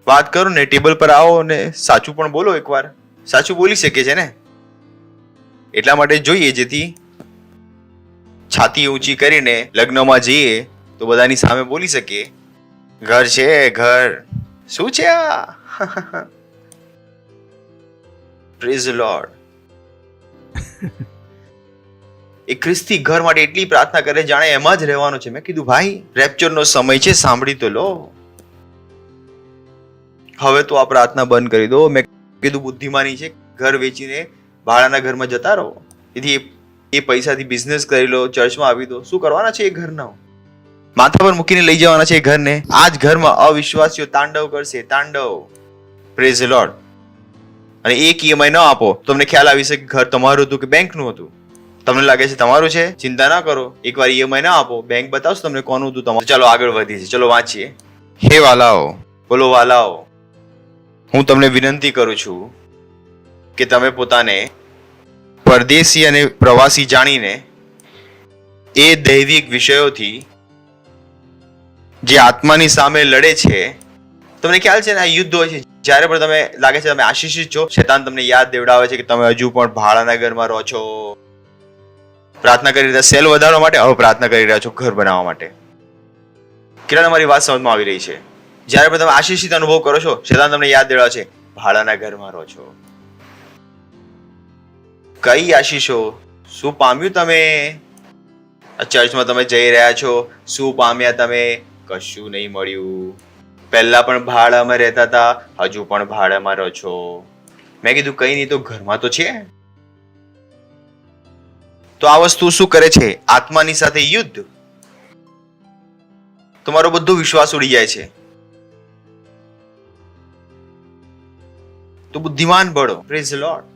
વાત કરો ને, ટેબલ પર આવો ને સાચું પણ બોલો. એકવાર સાચું બોલી શકે છે ને, એટલા માટે જોઈએ જેથી છાતી ઊંચી કરીને લગ્નમાં જઈએ તો બધાની સામે બોલી શકીએ, ઘર છે, ઘર. શું છે આ? Praise the lord. એ ખ્રિસ્તી ઘર માટે એટલી પ્રાર્થના કરે જાણે એમાં જ રહેવાનું છે. મેં કીધું ભાઈ, રેપ્ચરનો સમય છે, સાંભળી તો લો. હવે તો આ પ્રાર્થના બંધ કરી દો. મેં કીધું બુદ્ધિમાની છે, ઘર વેચીને ભાડાના ઘરમાં જતા રહો. તેથી એ પૈસાથી બિઝનેસ કરી લો, ચર્ચમાં આવી દો. શું કરવાના છે એ ઘરના? માથા પર મૂકીને લઈ જવાના છે એ ઘરને. આ જ ઘરમાં અવિશ્વાસીઓ તાંડવ કરશે, તાંડવ. Praise the lord. અને એક EMI ન આપો તો તમને ખ્યાલ આવી શકે કે ઘર તમારું હતું કે બેંકનું હતું. તમને લાગે છે તમારું છે, ચિંતા ના કરો. એકવાર EMI ના આપો, બેંક બતાવશે તમને કોનું હતું તમારું. ચાલો આગળ વધીએ છીએ. ચલો વાંચીએ. હે વાલાઓ, બોલો વાલાઓ, હું તમને વિનંતી કરું છું કે તમે પોતાને પરદેશી અને પ્રવાસી જાણીને એ દૈવિક વિષયોથી જે આત્માની સામે લડે છે. તમને ખ્યાલ છે ને, આ યુદ્ધ હોય છે. જ્યારે પણ તમે લાગે છે તમે આશીષિત છો, શૈતાન તમને યાદ દેવડાવે છે કે તમે હજુ પણ ભાડાના ઘરમાં રહો છો. પ્રાર્થના કરી રહ્યા સેલ વધારવા માટે, હવે પ્રાર્થના કરી રહ્યા છો ઘર બનાવવા માટે. કેટલાને મારી વાત સમજમાં આવી રહી છે? જ્યારે પણ તમે આશીષિત અનુભવ કરો છો, શેતાન તમને યાદ દેવા છે, ભાડાના ઘરમાં રહો છો. કઈ આશીષો? શું પામ્યું તમે? ચર્ચમાં તમે જઈ રહ્યા છો, શું પામ્યા તમે? કશું નહીં મળ્યું. પહેલા પણ ભાડામાં રહેતા હતા, હજુ પણ ભાડામાં રહો છો. મેં કીધું કઈ નહીં તો ઘરમાં તો છે. તો આ વસ્તુ શું કરે છે? આત્માની સાથે યુદ્ધ. તમારો બધો વિશ્વાસ ઉડી જાય છે. તો બુદ્ધિમાન બળો. Praise the lord.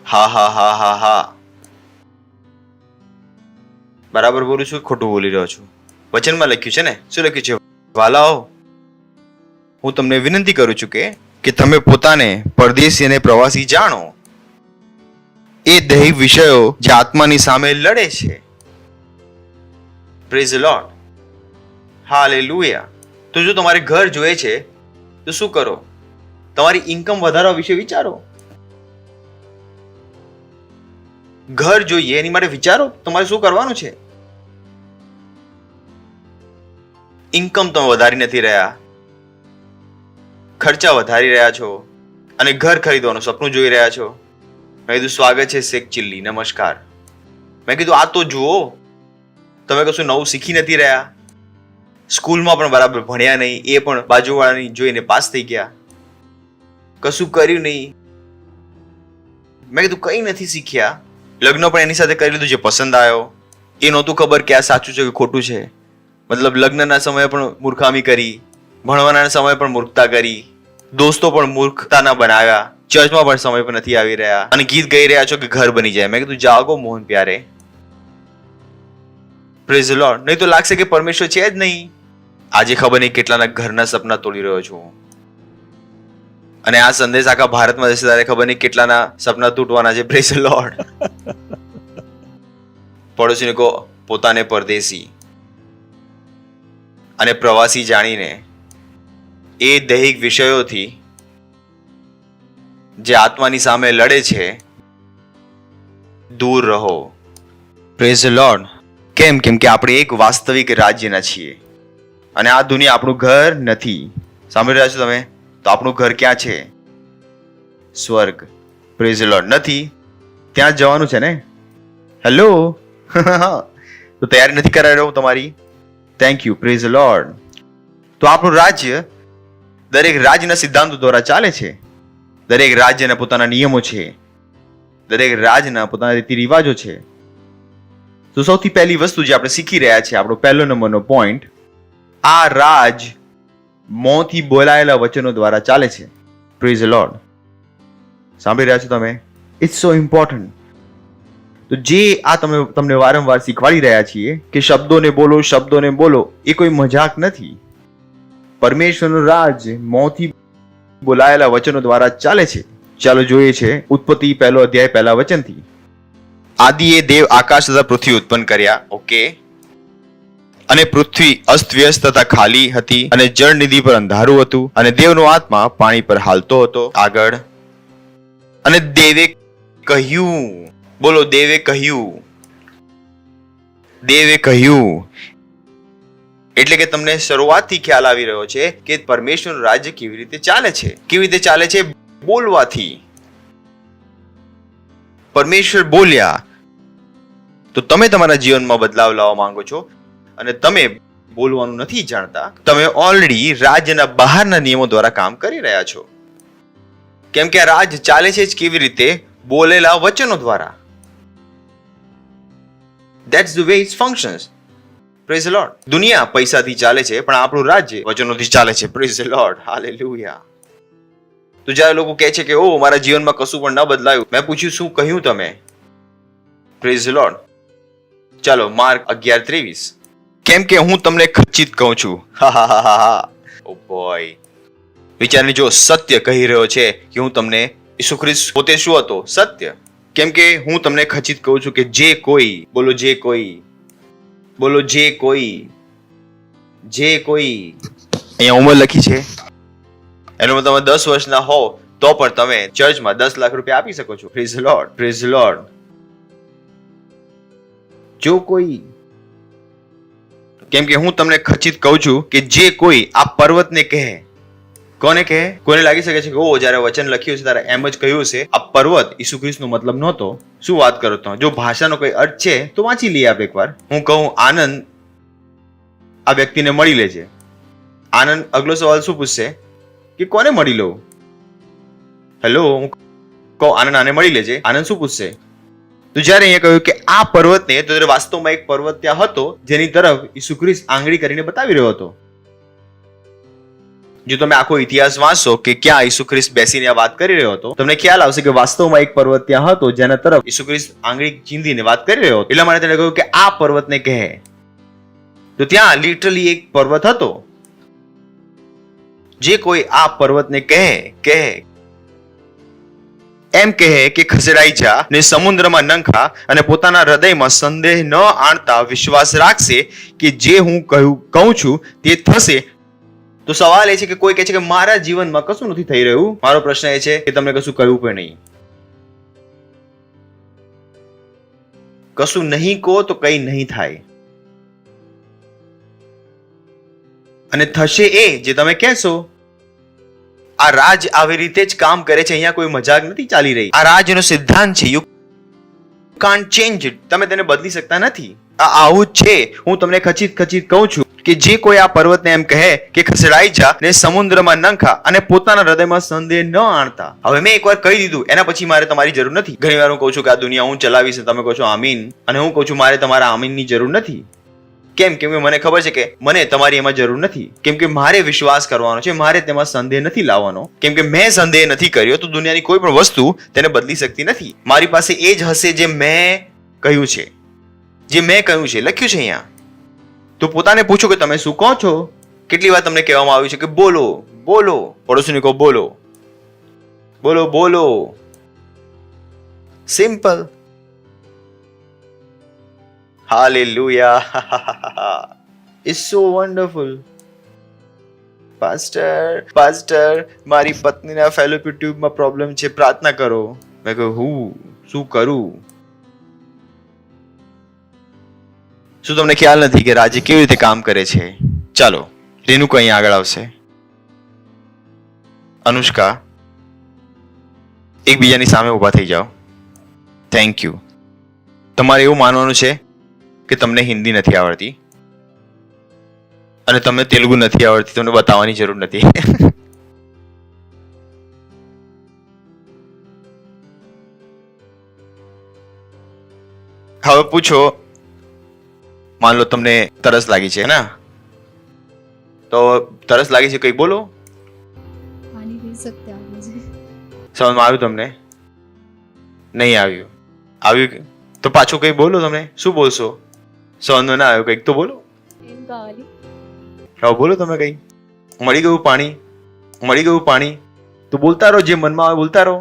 હા હા હા હા હા, બરાબર બોલું છું, ખોટું બોલી રહ્યો છું? વચનમાં લખ્યું છે ને, શું લખ્યું છે? વાલાઓ, હું તમને વિનંતી કરું છું કે તમે પોતાને પરદેશી અને પ્રવાસી જાણો. એ દૈહિક વિષયો જે આત્માની સામે લડે છે. Praise the Lord. હાલેલુયા. તો જો તમારે ઘર જોઈએ છે તો શું કરો? તમારી ઇન્કમ વધારવા વિશે વિચારો. ઘર જોઈએ એની માટે વિચારો તમારે શું કરવાનું છે. ઇન્કમ તમે વધારી નથી રહ્યા, ખર્ચા વધારી રહ્યા છો અને ઘર ખરીદવાનું સપનું જોઈ રહ્યા છો. મેં કીધું સ્વાગત છે શેખ ચિલ્લી, નમસ્કાર. મેં કીધું આ તો જુઓ, તમે કશું નવું શીખી નથી રહ્યા. સ્કૂલમાં પણ બરાબર ભણ્યા નહીં, એ પણ બાજુવાળાની જોઈને પાસ થઈ ગયા. કશું કર્યું નહીં. મેં કીધું કઈ નથી શીખ્યા. લગ્ન પણ એની સાથે કરી લીધું જે પસંદ આવ્યો. એ નહોતું ખબર કે આ સાચું છે કે ખોટું છે. મતલબ લગ્નના સમયે પણ મૂર્ખામી કરી, ભણવાના સમયે પણ મૂર્ખતા કરી, દોસ્તો પણ મૂર્ખતાના બનાવ્યા, ચર્ચમાં પણ સમય પર નથી આવી રહ્યા અને ગીત ગાઈ રહ્યા છો કે ઘર બની જાય. મેં કીધું જાગો મોહન પ્યારે. Praise the Lord. નહીં તો લાગશે કે પરમેશ્વર છે જ નહીં. આજે ખબર નહીં કેટલાના ઘરના સપના તોડી રહ્યો છું અને આ સંદેશ આખા ભારતમાં જશે ત્યારે ખબર નહીં કેટલાના સપના તૂટવાના છે. Praise the Lord. પડોશીને કહો પોતાને પરદેશી અને પ્રવાસી જાણીને એ દૈહિક વિષયોથી જે આત્માની સામે લડે છે દૂર રહો. Praise the lord. કેમ? કેમ કે આપણે એક વાસ્તવિક રાજ્યના છીએ અને આ દુનિયા આપણું ઘર નથી. સાંભળી રહ્યા છો તમે? તો આપણું ઘર ક્યાં છે? સ્વર્ગ. Praise the lord. નથી, ત્યાં જવાનું છે ને? હેલો. તો તૈયારી નથી કરાવી રહ્યો તમારી? Thank you. Praise the lord. તો આપણું રાજ્ય દરેક રાજ્યના સિદ્ધાંતો દ્વારા ચાલે છે. દરેક રાજ્યના પોતાના નિયમો છે, દરેક રાજ્યના પોતાના રીતિ રિવાજો છે. તો સૌથી પહેલી વસ્તુ જે આપણે શીખી રહ્યા છે, આપણો પહેલો નંબરનો પોઈન્ટ, આ રાજ મોંથી બોલાયેલા વચનો દ્વારા ચાલે છે. Praise the Lord. સાંભળી રહ્યા છો તમે? It's so important. તો જે આ તમને વારંવાર શીખવાડી રહ્યા છીએ કે શબ્દોને બોલો, શબ્દોને બોલો, એ કોઈ મજાક નથી. પરમેશ્વરનો રાજ મોંથી બોલાયેલા વચનો દ્વારા ચાલે છે. ચાલો જોઈએ છે ઉત્પત્તિ 1 અધ્યાય 1 વચનથી. આદિએ દેવ આકાશ તથા પૃથ્વી ઉત્પન્ન કર્યા. ઓકે. અને પૃથ્વી અસ્તવ્યસ્ત તથા ખાલી હતી અને જળનિધિ પર અંધારું હતું અને દેવનો આત્મા પાણી પર હાલતો હતો. આગળ. અને દેવે કહ્યું. બોલો, દેવે કહ્યું. દેવે કહ્યું. એટલે કે તમને શરૂઆતથી ખ્યાલ આવી રહ્યો છે કે પરમેશ્વરનું રાજ્ય કેવી રીતે ચાલે છે. કેવી રીતે ચાલે છે? બોલવાથી. પરમેશ્વર બોલ્યા. તો તમે તમારા જીવનમાં બદલાવ લાવવા માંગો છો અને તમે બોલવાનું નથી જાણતા. તમે ઓલરેડી રાજ્યના બહારના નિયમો દ્વારા કામ કરી રહ્યા છો. કેમ કે આ રાજ ચાલે છે જ કેવી રીતે? બોલેલા વચનો દ્વારા. That's the way it functions. Praise the Lord. દુનિયા પૈસાથી ચાલે છે પણ આપણું રાજ્ય વચનોથી ચાલે છે. Praise the Lord. Hallelujah. તો જ્યારે લોકો કહે છે કે ઓ મારા જીવનમાં કશું પણ ન બદલાયું, મેં પૂછ્યું શું કહ્યું તમે? Praise the Lord. ચાલો માર્ક 11:23. કેમ કે હું તમને ખચિત કહું છું. ઓ બોય. વિચારને જો સત્ય કહી રહ્યો છે કે હું તમને, ઈસુ ખ્રિસ્ત પોતે શું હતો? સત્ય. કેમ કે હું તમને ખચિત કહું છું કે જે કોઈ, બોલો જે કોઈ, બોલો જે કોઈ, જે કોઈ, અહીંયા ઉંમર લખી છે, એનો તમે 10 વર્ષના હો તો પણ તમે ચર્ચમાં 10 લાખ રૂપિયા આપી શકો છો. Praise the Lord. Praise the lord. જો કોઈ, કેમ કે હું તમને ખચિત કહું છું કે જે કોઈ આ પર્વતને કહે, કોને કહે? કોઈને લાગી શકે છે કે ઓ જ્યારે વચન લખ્યું છે ત્યારે એમ જ કહ્યું છે આ પર્વત ઈસુ ખ્રિસ્તનો મતલબ નહોતો. શું વાત કરો તો? જો ભાષાનો કોઈ અર્થ છે તો વાંચી લઈએ આપણે એકવાર. હું કહું આનંદ આ વ્યક્તિને મળી લેજે. આનંદ અગલો સવાલ શું પૂછશે કે કોને મળી લઉં? હેલો, હું કહું આનંદ આને મળી લેજે, આનંદ શું પૂછશે? તો જ્યારે અહીંયા કહ્યું કે આ પર્વતને, તો વાસ્તવમાં એક પર્વત ત્યાં હતો જેની તરફ ઈસુ ખ્રિસ્ત આંગળી કરીને બતાવી રહ્યો હતો. જો તમે આખો ઇતિહાસ વાંચશો કે ક્યાં ઈસુ ખ્રિસ્ત બેસીને આ વાત કરી રહ્યો હતો, તમને ખ્યાલ આવશે કે વાસ્તવમાં એક પર્વત ત્યાં હતો જેના તરફ ઈસુ ખ્રિસ્ત આંગળી ચીંધીને વાત કરી રહ્યો હતો. એટલા માટે તેને કહ્યું કે આ પર્વતને કહે. તો ત્યાં લિટરલી એક પર્વત હતો. જે કોઈ આ પર્વતને કહે એમ કહે કે ખસેડાઈ જા ને સમુદ્રમાં નંખા અને પોતાના હૃદયમાં સંદેહ ન આણતા વિશ્વાસ રાખશે કે જે હું કહું છું તે થશે. તો સવાલ એ છે કે કોઈ કહે છે કે મારા જીવનમાં કશું નથી થઈ રહ્યું. મારો પ્રશ્ન એ છે કે તમને કશું કહ્યું પણ નહીં. કશું નહીં કહો તો કઈ નહીં થાય. અને થશે એ જે તમે કહેશો. આ રાજ આવી રીતે જ કામ કરે છે. અહીંયા કોઈ મજાક નથી ચાલી રહી. આ રાજનો સિદ્ધાંત છે. You can't change it. તમે તેને બદલી શકતા નથી. આ આવું જ છે. હું તમને ખચિત કહું છું કે જે કોઈ આ પર્વતને એમ કહે કે ખસેડાઈ જા ને સમુદ્રમાં નંખા અને પોતાના હૃદયમાં સંદેહ ન આણતા. હવે મેં એકવાર કહી દીધું, એના પછી મારે તમારી જરૂર નથી. ઘણી વાર હું કહું છું કે આ દુનિયા હું ચલાવીશ, તમે કહો છો આમીન, અને હું કહું છું મારે તમારા આમીનની જરૂર નથી. કેમ? કેમ કે મને ખબર છે કે મને તમારી એમાં જરૂર નથી. કેમ કે મારે વિશ્વાસ કરવાનો છે, મારે તેમાં સંદેહ નથી લાવવાનો. કેમ કે મેં સંદેહ નથી કર્યો તો દુનિયાની કોઈ પણ વસ્તુ તેને બદલી શકતી નથી. મારી પાસે એ જ હશે જે મેં કહ્યું છે, જે મેં કહ્યું છે, લખ્યું છે અહીંયા. તો પોતાને પૂછો કે તમે શું કહો છો. કેટલી વાર તમને કહેવામાં આવ્યું છે કે બોલો બોલો, પડોશીને કહો બોલો બોલો બોલો. Simple. Hallelujah. It's so wonderful. Pastor મારી પત્નીના ફેલોપિયન ટ્યુબમાં પ્રોબ્લેમ છે, પ્રાર્થના કરો. મેં કહ્યું હું શું કરું? શું તમને ખ્યાલ નથી કે રાજ્ય કેવી રીતે કામ કરે છે? ચાલો રેણુકા અહીં આગળ આવશે. અનુષ્કા, એકબીજાની સામે ઊભા થઈ જાઓ. Thank you. તમારે એવું માનવાનું છે કે તમને હિન્દી નથી આવડતી અને તમને તેલુગુ નથી આવડતી, તમને બતાવવાની જરૂર નથી. હવે પૂછો, માન લો તમને તરસ લાગી છે ને, તો તરસ લાગી છે, કઈ બોલો. पानी पी सकते हैं आप मुझे? સમજમાં આવ્યું તમને? નહીં આવ્યું? આવ્યું તો પાછું કઈ બોલો. તમે શું બોલશો? સમજમાં ના આવ્યું કઈક તો બોલો. एम कावाली હવે બોલો તમે કઈ. મળી ગયું પાણી, મળી ગયું પાણી. તો બોલતા રહો, જે મનમાં આવે બોલતા રહો.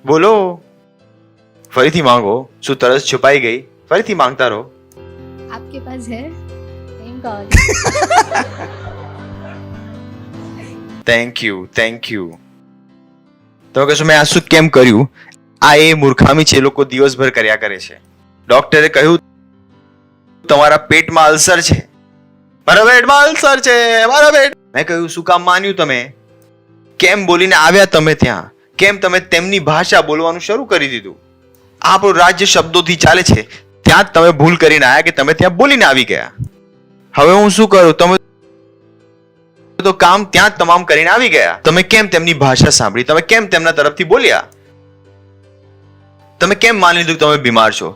બોલો. ફરીથી માંગો. શું તરસ છુપાઈ ગઈ? ફરીથી માંગતા રહો. आपके पास है? एम कावाली થેન્ક યુ, થેન્ક યુ. તમે કહેશો મેં આ શું કેમ કર્યું? આ એ મૂર્ખામી છે, લોકો દિવસભર કર્યા કરે છે. ડોક્ટરે કહ્યું તમારા પેટમાં અલ્સર છે. મારા પેટમાં અલ્સર છે, મારા પેટ. મેં કહ્યું શું કામ માન્યું તમે? કેમ બોલીને આવ્યા તમે ત્યાં? કેમ તમે તેમની ભાષા બોલવાનું શરૂ કરી દીધું? આપણું રાજ્ય શબ્દોથી ચાલે છે, ત્યાં જ તમે ભૂલ કરીને આવ્યા કે તમે ત્યાં બોલીને આવી ગયા. હવે હું શું કરું? તમે તો કામ ત્યાં જ તમામ કરીને આવી ગયા. તમે કેમ તેમની ભાષા સાંભળી? તમે કેમ તેમના તરફથી બોલ્યા? તમે કેમ માની લીધું તમે બીમાર છો?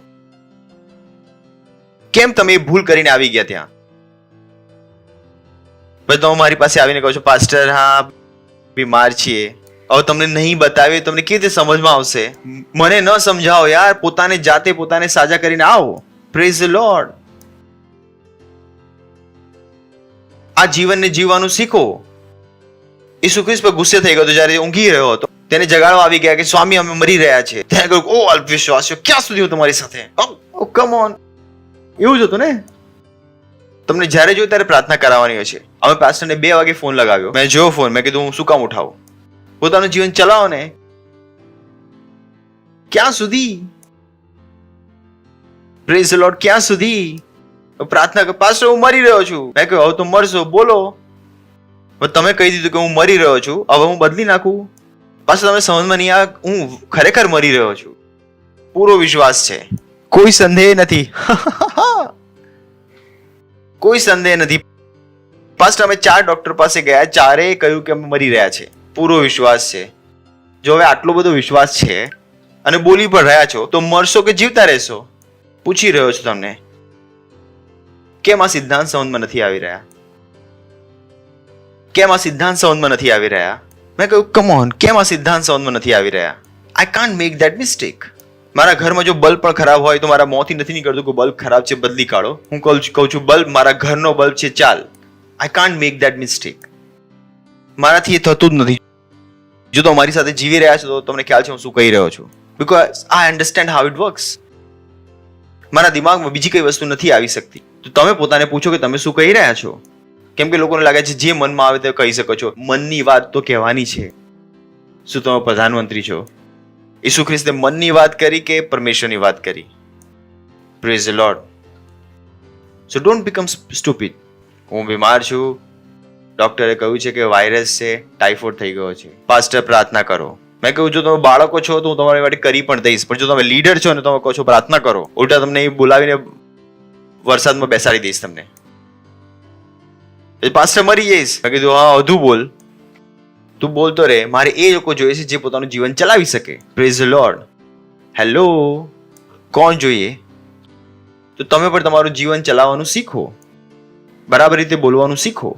કેમ તમે એ ભૂલ કરીને આવી ગયા ત્યાં? પછી તમે મારી પાસે આવીને કહો છો પાસ્ટર હા બીમાર છીએ. હવે તમને નહીં બતાવે તમને કેવી રીતે સમજમાં આવશે? મને ન સમજાવો યાર, પોતાને જાતે પોતાને સાજા કરીને આવો. Praise the lord. આ જીવનને જીવવાનું શીખો. ઈસુ ખ્રિસ્ત પર ગુસ્સે થઈ ગયો જ્યારે ઊંઘી રહ્યો હતો. તેને જગાડવા આવી ગયા કે સ્વામી અમે મરી રહ્યા છે. તેને કહ્યું ઓ અલ્પવિશ્વાસીઓ, ક્યાં સુધી હું તમારી સાથે? ઓ કમ ઓન. એવું જ હતું ને? તમને જ્યારે જોયું ત્યારે પ્રાર્થના કરાવવાની હોય છે. અમે પાસ્ટરને 2 વાગે ફોન લગાવ્યો. મેં જોયો ફોન, મેં કીધું હું શું કામ ઉઠાવું? પોતાનું જીવન ચલાવો ને. ક્યાં સુધી? Praise the lord. ક્યાં સુધી? પ્રાર્થના કર, પાસ્ટર હું મરી રહ્યો છું. મેં કહ્યું હવે તો મરશો, બોલો. હવે તમે કહી દીધું કે હું મરી રહ્યો છું, હવે હું બદલી નાખું? પાછું તમે સમજમાં નહીં આવે, હું ખરેખર મરી રહ્યો છું. પૂરો વિશ્વાસ છે, કોઈ સંદેહ નથી. કોઈ સંદેહ નથી. પાછું અમે 4 ડોક્ટર પાસે ગયા, ચારેય કહ્યું કે અમે મરી રહ્યા છે. પૂરો વિશ્વાસ છે. જો હવે આટલો બધો વિશ્વાસ છે અને બોલી પણ રહ્યા છો, તો મરશો કે જીવતા રહેશો? પૂછી રહ્યો છું તમને. કેમ આ સિદ્ધાંત સમજમાં નથી આવી રહ્યા? કેમ આ સિદ્ધાંત સમજમાં નથી આવી રહ્યા? મેં કહ્યું કમ ઓન, કેમ આ સિદ્ધાંત સમજમાં નથી આવી રહ્યા? I can't make that mistake. મારા ઘરમાં જો બલ્બ પણ ખરાબ હોય તો મારા મોંથી નથી નીકળતું કે બલ્બ ખરાબ છે, બદલી કાઢો. હું કહું છું બલ્બ મારા ઘરનો બલ્બ છે, ચાલ. I can't make that mistake. મારાથી એ થતું જ નથી. જો તો મારી સાથે જીવી રહ્યા છો તો તમને ખ્યાલ છે હું શું કહી રહ્યો છું. Because I understand how it works. મારા દિમાગમાં બીજી કઈ વસ્તુ નથી આવી શકતી. તો તમે પોતાને પૂછો કે તમે શું કહી રહ્યા છો. કેમ કે લોકોને લાગે છે જે મનમાં આવે તે કહી શકો છો. મનની વાત તો કહેવાની છે. શું તમે પ્રધાનમંત્રી છો? ઈસુ ખ્રિસ્તે મનની વાત કરી કે પરમેશ્વરની વાત કરી? Praise the lord. So don't become stupid. હું બીમાર છું, ડોક્ટરે કહ્યું છે કે વાયરસ છે, ટાઇફોઇડ થઈ ગયો છે. પાસ્ટર પ્રાર્થના કરો. મેં કહ્યું જો તમે બાળકો છો તો હું તમારી માટે કરી પણ દઈશ, પણ જો તમે લીડર છો ને તમે કહો છો પ્રાર્થના કરો, ઉલટા તમને બોલાવીને વરસાદમાં બેસાડી દઈશ તમને. પાસ્ટર મરી જઈશ. મેં કીધું હા વધુ બોલ, તું બોલતો રહે. મારે એ લોકો જોઈએ છે જે પોતાનું જીવન ચલાવી શકે. Praise the lord. હેલો, કોણ જોઈએ? તો તમે પણ તમારું જીવન ચલાવવાનું શીખો, બરાબર રીતે બોલવાનું શીખો.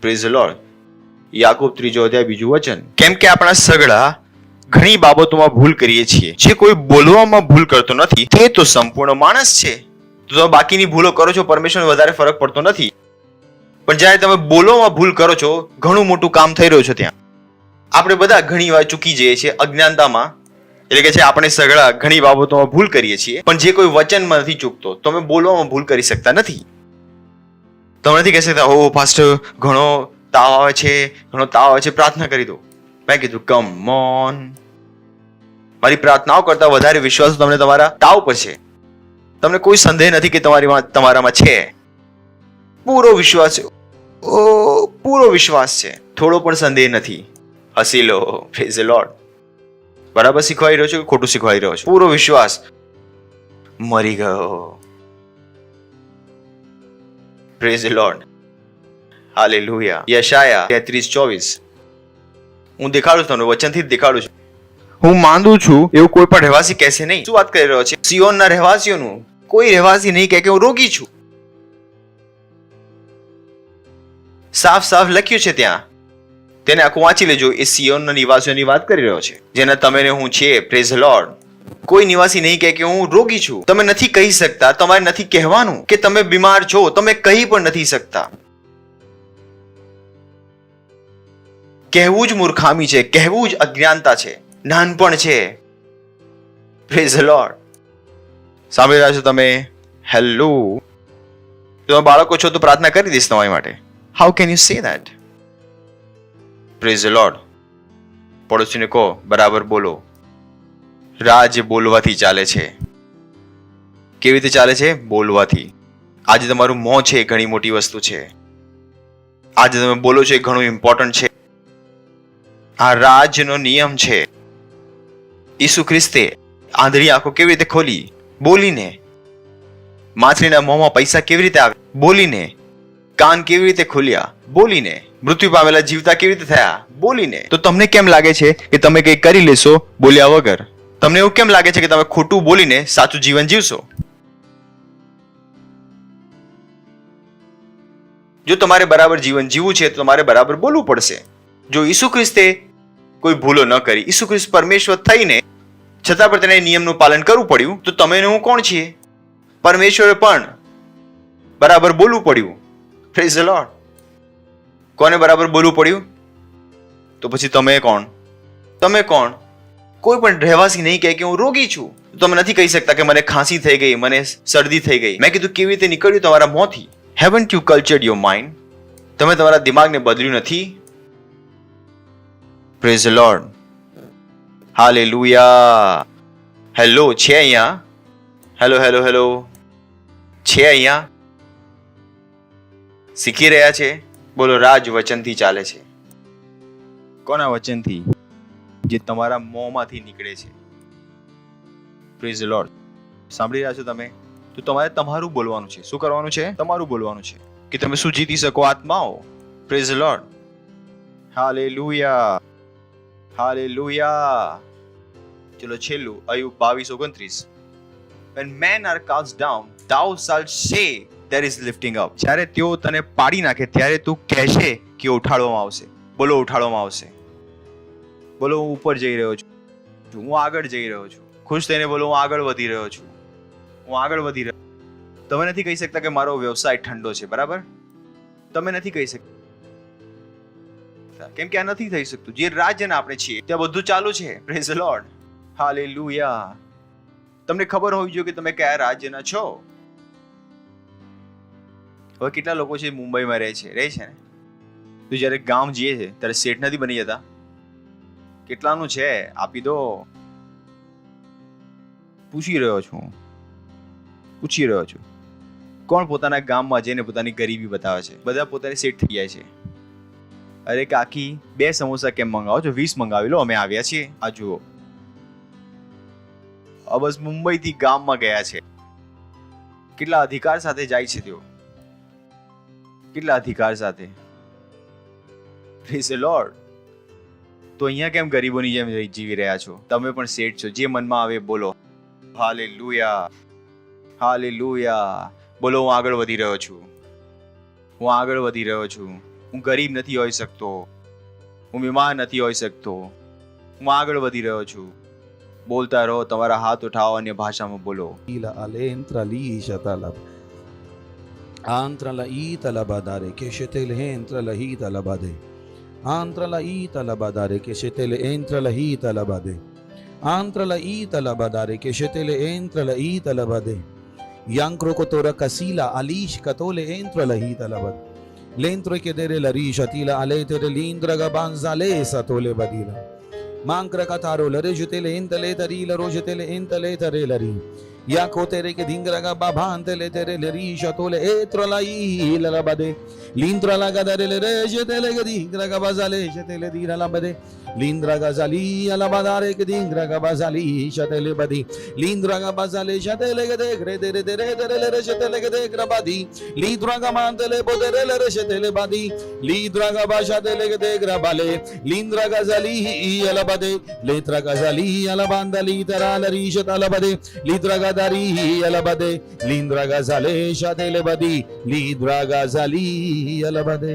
Praise the lord. યાકૂબ 3 અધ્યાય 2 વચન. કેમ કે આપણા સગડા ઘણી બાબતોમાં ભૂલ કરીએ છીએ. જે કોઈ બોલવામાં ભૂલ કરતો નથી તે તો સંપૂર્ણ માણસ છે. તો તમે બાકીની ભૂલો કરો છો, પરમેશ્વરને વધારે ફરક પડતો નથી. પણ જ્યારે તમે બોલવામાં ભૂલ કરો છો, ઘણું મોટું કામ થઈ રહ્યું છે ત્યાં. આપણે બધા ઘણી વાર ચૂકી જઈએ છીએ અજ્ઞાનતામાં. એટલે કે છે આપણે સગડા ઘણી બાબતોમાં ભૂલ કરીએ છીએ, પણ જે કોઈ વચનમાં નથી ચૂકતો. તમે બોલવામાં ભૂલ કરી શકતા નથી. તમે નથી કહી શકતા ઓ પાસ્ટર ઘણો તાવ આવે છે, ઘણો તાવ આવે છે, પ્રાર્થના કરી દો. મેં કીધું કમ ઓન. મારી પ્રાર્થનાઓ કરતા વધારે વિશ્વાસ તમને તમારા તાવ પર છે. તમને કોઈ સંદેહ નથી કે તમારામાં છે. પૂરો વિશ્વાસ છે. ઓ પૂરો વિશ્વાસ છે, થોડો પણ સંદેહ નથી. હસી લો. Praise the lord. બરાબર શીખવાઈ રહ્યો છું કે ખોટું શીખવાઈ રહ્યો છું? પૂરો વિશ્વાસ. મરી ગયો. Praise the Lord. હાલેલુયા. યશાયા 33:24. હું દેખાડું છું તમને, વચનથી જ દેખાડું છું. હું માંદું છું એવું કોઈ પણ રહેવાસી કહેશે નહીં. શું વાત કરી રહ્યો છે? સિયોનના રહેવાસીઓનું કોઈ રહેવાસી નહીં કહે કે હું રોગી છું. સાફ સાફ લખ્યું છે ત્યાં. તેને આખું વાંચી લેજો. એ સિયોનના નિવાસીઓની વાત કરી રહ્યો છે, જેના તમે ને હું છીએ. Praise the lord. કોઈ નિવાસી નહીં કહે કે હું રોગી છું. તમે નથી કહી શકતા, તમારે નથી કહેવાનું કે તમે બીમાર છો. તમે કહી પણ નથી શકતા. કહેવું જ મૂર્ખામી છે, કહેવું જ અજ્ઞાનતા છે, નાનપણ છે. Praise the Lord. સાંભળી રહ્યા છો તમે? હેલો. તમે બાળકો છો તો પ્રાર્થના કરી દઈશ તમારી માટે. How can you say that? Praise the Lord. પડોશીને કહો બરાબર બોલો. રાજ બોલવાથી ચાલે છે. કેવી રીતે ચાલે છે? બોલવાથી. આજે તમારું મોં છે એ ઘણી મોટી વસ્તુ છે. આજે તમે બોલો છો એ ઘણું ઇમ્પોર્ટન્ટ છે. આ રાજનો નિયમ છે. ઈસુ ખ્રિસ્તે આંધળી આંખો કેવી રીતે ખોલી? બોલીને. માછલીના મોંમાં પૈસા કેવી રીતે આવે? બોલીને. કાન કેવી રીતે ખોલ્યા? બોલીને. મૃત્યુ પામેલા જીવતા કેવી રીતે થયા? બોલીને. તો તમને કેમ લાગે છે કે તમે કંઈ કરી લેશો બોલ્યા વગર? તમને એવું કેમ લાગે છે કે તમે ખોટું બોલીને સાચું જીવન જીવશો? જો તમારે બરાબર જીવન જીવવું છે તો તમારે બરાબર બોલવું પડશે. જો ઈસુ ખ્રિસ્તે કોઈ ભૂલો ન કરી, ઈસુ ખ્રિસ્ત પરમેશ્વર થઈને છતાં પણ તેને નિયમનું પાલન કરવું પડ્યું, તો તમે હું કોણ છીએ? પરમેશ્વરે પણ બરાબર બોલવું પડ્યું. Praise the lord. કોને બરાબર બોલવું પડ્યું? તો પછી તમે કોણ? તમે કોણ? કોઈ પણ રહેવાસી નહીં કહે કે હું રોગી છું. તમે નથી કહી શકતા કે મને ખાંસી થઈ ગઈ, મને શરદી થઈ ગઈ. મેં કીધું કેવી રીતે નીકળ્યું તમારા મોંથી? Haven't you cultured your mind? તમે તમારા દિમાગને બદલ્યું નથી? Praise the Lord. Hallelujah. Hello, છે અહીંયા? હેલો હેલો હેલો, છે અહીંયા? શીખી રહ્યા છે? બોલો, રાજ વચનથી ચાલે છે. કોના વચનથી? જે તમારા મોંમાંથી નીકળે છે. Praise the Lord. સાંભળી રહ્યા છો તમે? તો તમારે તમારું બોલવાનું છે. શું કરવાનું છે? તમારું બોલવાનું છે કે તમે શું જીતી શકો આત્માઓ. Praise the Lord. Hallelujah, hallelujah. ચલો છેલ્લું, Ayub 22:29. When men are cast down, thou shalt say there is lifting up. જ્યારે તેઓ તને પાડી નાખે ત્યારે તું કહેશે કે ઉઠાડવામાં આવશે. બોલો, ઉઠાડવામાં આવશે. બોલો, હું ઉપર જઈ રહ્યો છું, હું આગળ જઈ રહ્યો છું. ખુશ થઈને બોલો, હું આગળ વધી રહ્યો છું, હું આગળ વધી રહ્યો. તમે નથી કહી શકતા કે મારો વ્યવસાય ઠંડો છે, બરાબર? તમે નથી કહી શકતા, કેમ કે આ નથી થઈ શકતું. જે રાજ્યના આપણે છીએ ત્યાં બધું ચાલુ છે. Praise the Lord, hallelujah. તમને ખબર હોવી જોઈએ કે તમે કયા રાજ્યના છો. હવે કેટલા લોકો છે મુંબઈમાં રહે છે ને, તો જ્યારે ગામ જઈએ છે ત્યારે શેઠ નથી બની જતા. કેટલાનું છે આપી દો. પૂછી રહ્યો છું. કોણ પોતાના ગામમાં જઈને પોતાની ગરીબી બતાવે છે? બધા પોતાની સેટ થઈ જાય છે. અરે કાકી, 2 સમોસા કેમ મંગાવો છો? 20 મંગાવી લો, અમે આવ્યા છીએ. આ જુઓ, બસ મુંબઈથી ગામમાં ગયા છે. કેટલા અધિકાર સાથે જાય છે તેઓ, કેટલા અધિકાર સાથે. Praise the lord. તો અહીંયા કેમ ગરીબોની જેમ જીવી રહ્યા છો? તમે પણ સેટ છો. જે મનમાં આવે બોલો, હાલેલુયા, હાલેલુયા. બોલો, હું આગળ વધી રહ્યો છું, હું આગળ વધી રહ્યો છું. હું ગરીબ નથી હોઈ શકતો, હું બીમાર નથી હોઈ શકતો, હું આગળ વધી રહ્યો છું. બોલતા રહો, તમારા હાથ ઉઠાવો, અન્ય ભાષામાં બોલો. Yankro kotora kasila alish katole entra la hita labad. Lentro ke dere la risha tila ale tere lindra gabanza le satole badila. Mankra kataro la rejutele entale tari la rojetele entale tare la ri. Ya kotere ke dingra ga babantele tere la risha tole etra la ila la bade. Lindra la gadare le rejetele ke dingra ga bazale jetele dira la bade. Lindra gazali ala badare ke dingra ga bazali shatele badi. Lindra ga bazale shatele ke degre dere dere dere le shatele ke degra badi. Lindra ga mantele podere le shatele badi. Lindra ga bashatele ke degra bale. Lindra gazali ala bade. Lindra gazali ala bandali tara la rishat ala bade. Lindra gadari ala bade. Lindra gazale shatele badi. Lindra gazali ala bade.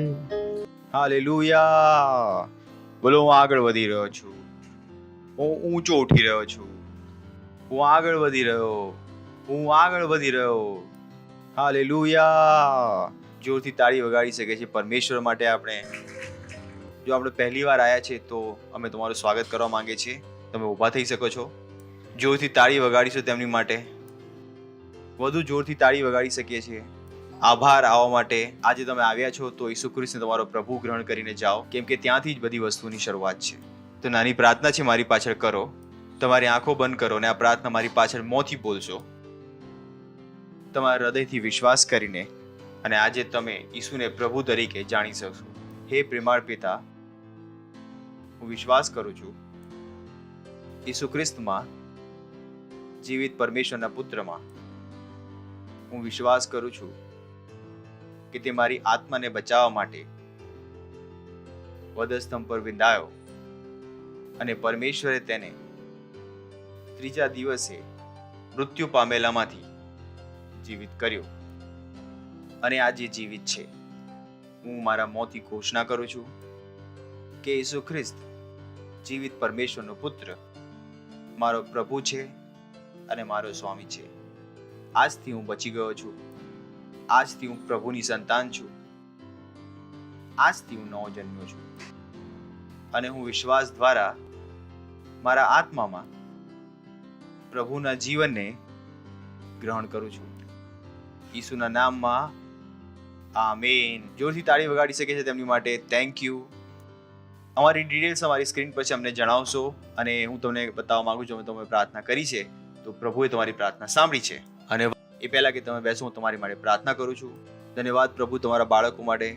Hallelujah. બોલો, હું આગળ વધી રહ્યો છું, હું ઊંચો ઉઠી રહ્યો છું, હું આગળ વધી રહ્યો, હું આગળ વધી રહ્યો. હાલેલુયા. જોરથી તાળી વગાડી શકે છે પરમેશ્વર માટે. આપણે જો આપણે પહેલી વાર આવ્યા છે તો અમે તમારું સ્વાગત કરવા માંગીએ છીએ. તમે ઊભા થઈ શકો છો. જોરથી તાળી વગાડીશું તેમની માટે, વધુ જોરથી તાળી વગાડી શકીએ છીએ. આભાર આવવા માટે. આજે તમે આવ્યા છો તો ઈસુ ખ્રિસ્તને તમારો પ્રભુ ગ્રહણ કરીને જાઓ, કેમ કે ત્યાંથી જ બધી વસ્તુની શરૂઆત છે. તો નાની પ્રાર્થના છે, મારી પાછળ કરો. તમારી આંખો બંધ કરો અને આ પ્રાર્થના મારી પાછળ મોંથી બોલશો, તમારા હૃદયથી વિશ્વાસ કરીને. અને આજે તમે ઈસુને પ્રભુ તરીકે જાણી શકશો. હે પ્રેમાળ પિતા, હું વિશ્વાસ કરું છું ઈસુ ખ્રિસ્તમાં, જીવિત પરમેશ્વરના પુત્રમાં. હું વિશ્વાસ કરું છું કે તે મારી આત્માને બચાવવા માટે વધસ્તંભ પર વિંધાયો અને પરમેશ્વરે તેને 3જા દિવસે મૃત્યુ પામેલામાંથી જીવિત કર્યો અને આજે જીવિત છે. હું મારા મોંથી ઘોષણા કરું છું કે ઈસુ ખ્રિસ્ત જીવિત પરમેશ્વરનો પુત્ર, મારો પ્રભુ છે અને મારો સ્વામી છે. આજથી હું બચી ગયો છું. આજથી હું પ્રભુની સંતાન છું. આજથી હું નવો જન્મ્યો છું અને હું વિશ્વાસ દ્વારા મારા આત્મામાં પ્રભુના જીવનને ગ્રહણ કરું છું. ઈસુના નામમાં આમેન. જોરથી તાળી વગાડી શકે છે તેમની માટે. Thank you. અમારી ડિટેલ્સ અમારી સ્ક્રીન પર છે, અમને જણાવશો અને હું તમને બતાવવા માંગુ છું અમે તમે પ્રાર્થના કરી છે તો પ્રભુએ તમારી પ્રાર્થના સાંભળી છે. અને એ પહેલા કે તમે બેસો, હું તમારી માટે પ્રાર્થના કરું છું. ધન્યવાદ પ્રભુ તમારા બાળકો માટે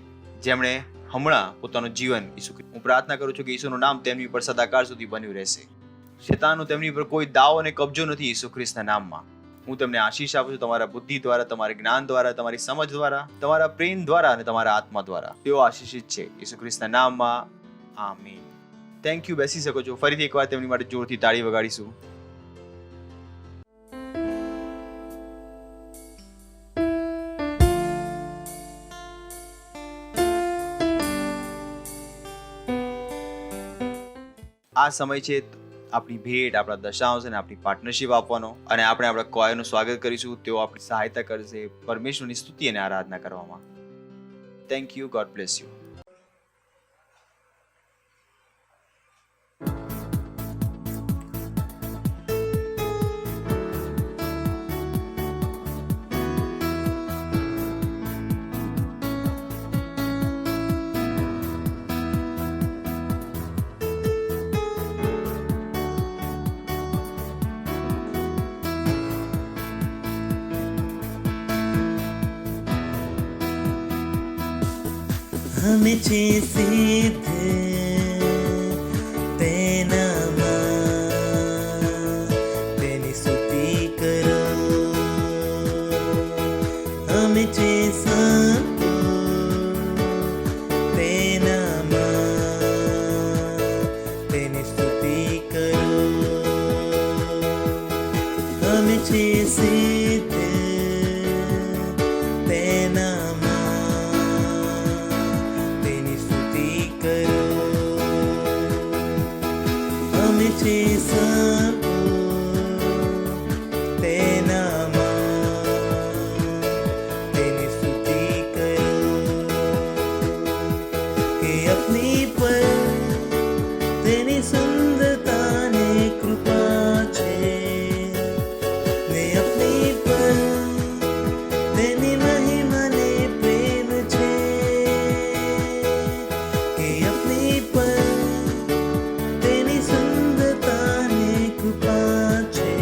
જેમણે હમણાં પોતાનું જીવન હું પ્રાર્થના કરું છું કે ઈસુનું નામ તેમની પર સદાકાળ સુધી બન્યું રહેશે. શેતાનનો તેમની પર કોઈ દાવ અને કબજો નથી. ઈસુ ખ્રિસ્તના નામમાં હું તમને આશીષ આપું છું. તમારા બુદ્ધિ દ્વારા, તમારા જ્ઞાન દ્વારા, તમારી સમજ દ્વારા, તમારા પ્રેમ દ્વારા અને તમારા આત્મા દ્વારા તેઓ આશીષિત છે. ઈસુ ખ્રિસ્તના નામમાં આમીન. Thank you. બેસી શકો છો. ફરીથી એકવાર તેમની માટે જોરથી તાળી વગાડીશું. આ સમય છે આપણી ભેટ, આપણા દશાંશ અને આપણી પાર્ટનરશિપ આપવાનો, અને આપણે આપણા કોયરનું સ્વાગત કરીશું. તેઓ આપણી સહાયતા કરશે પરમેશ્વરની સ્તુતિ અને આરાધના કરવામાં. Thank you. God bless you. हमें सिद्ध तेनामा तेनी स्तुति करो. हमें संतो तेनामा तेनी स्तुति करो. हमें सिद्ध तेनामा संतो तेनामा तेनी स्तुति करो. कि अपनी पर तेनी सुंदरता ने कृपा छे ने अपनी पर तेनी महिमा ने प्रेम छे. कि अपनी पर तेनी सुंदरता ने कृपा छे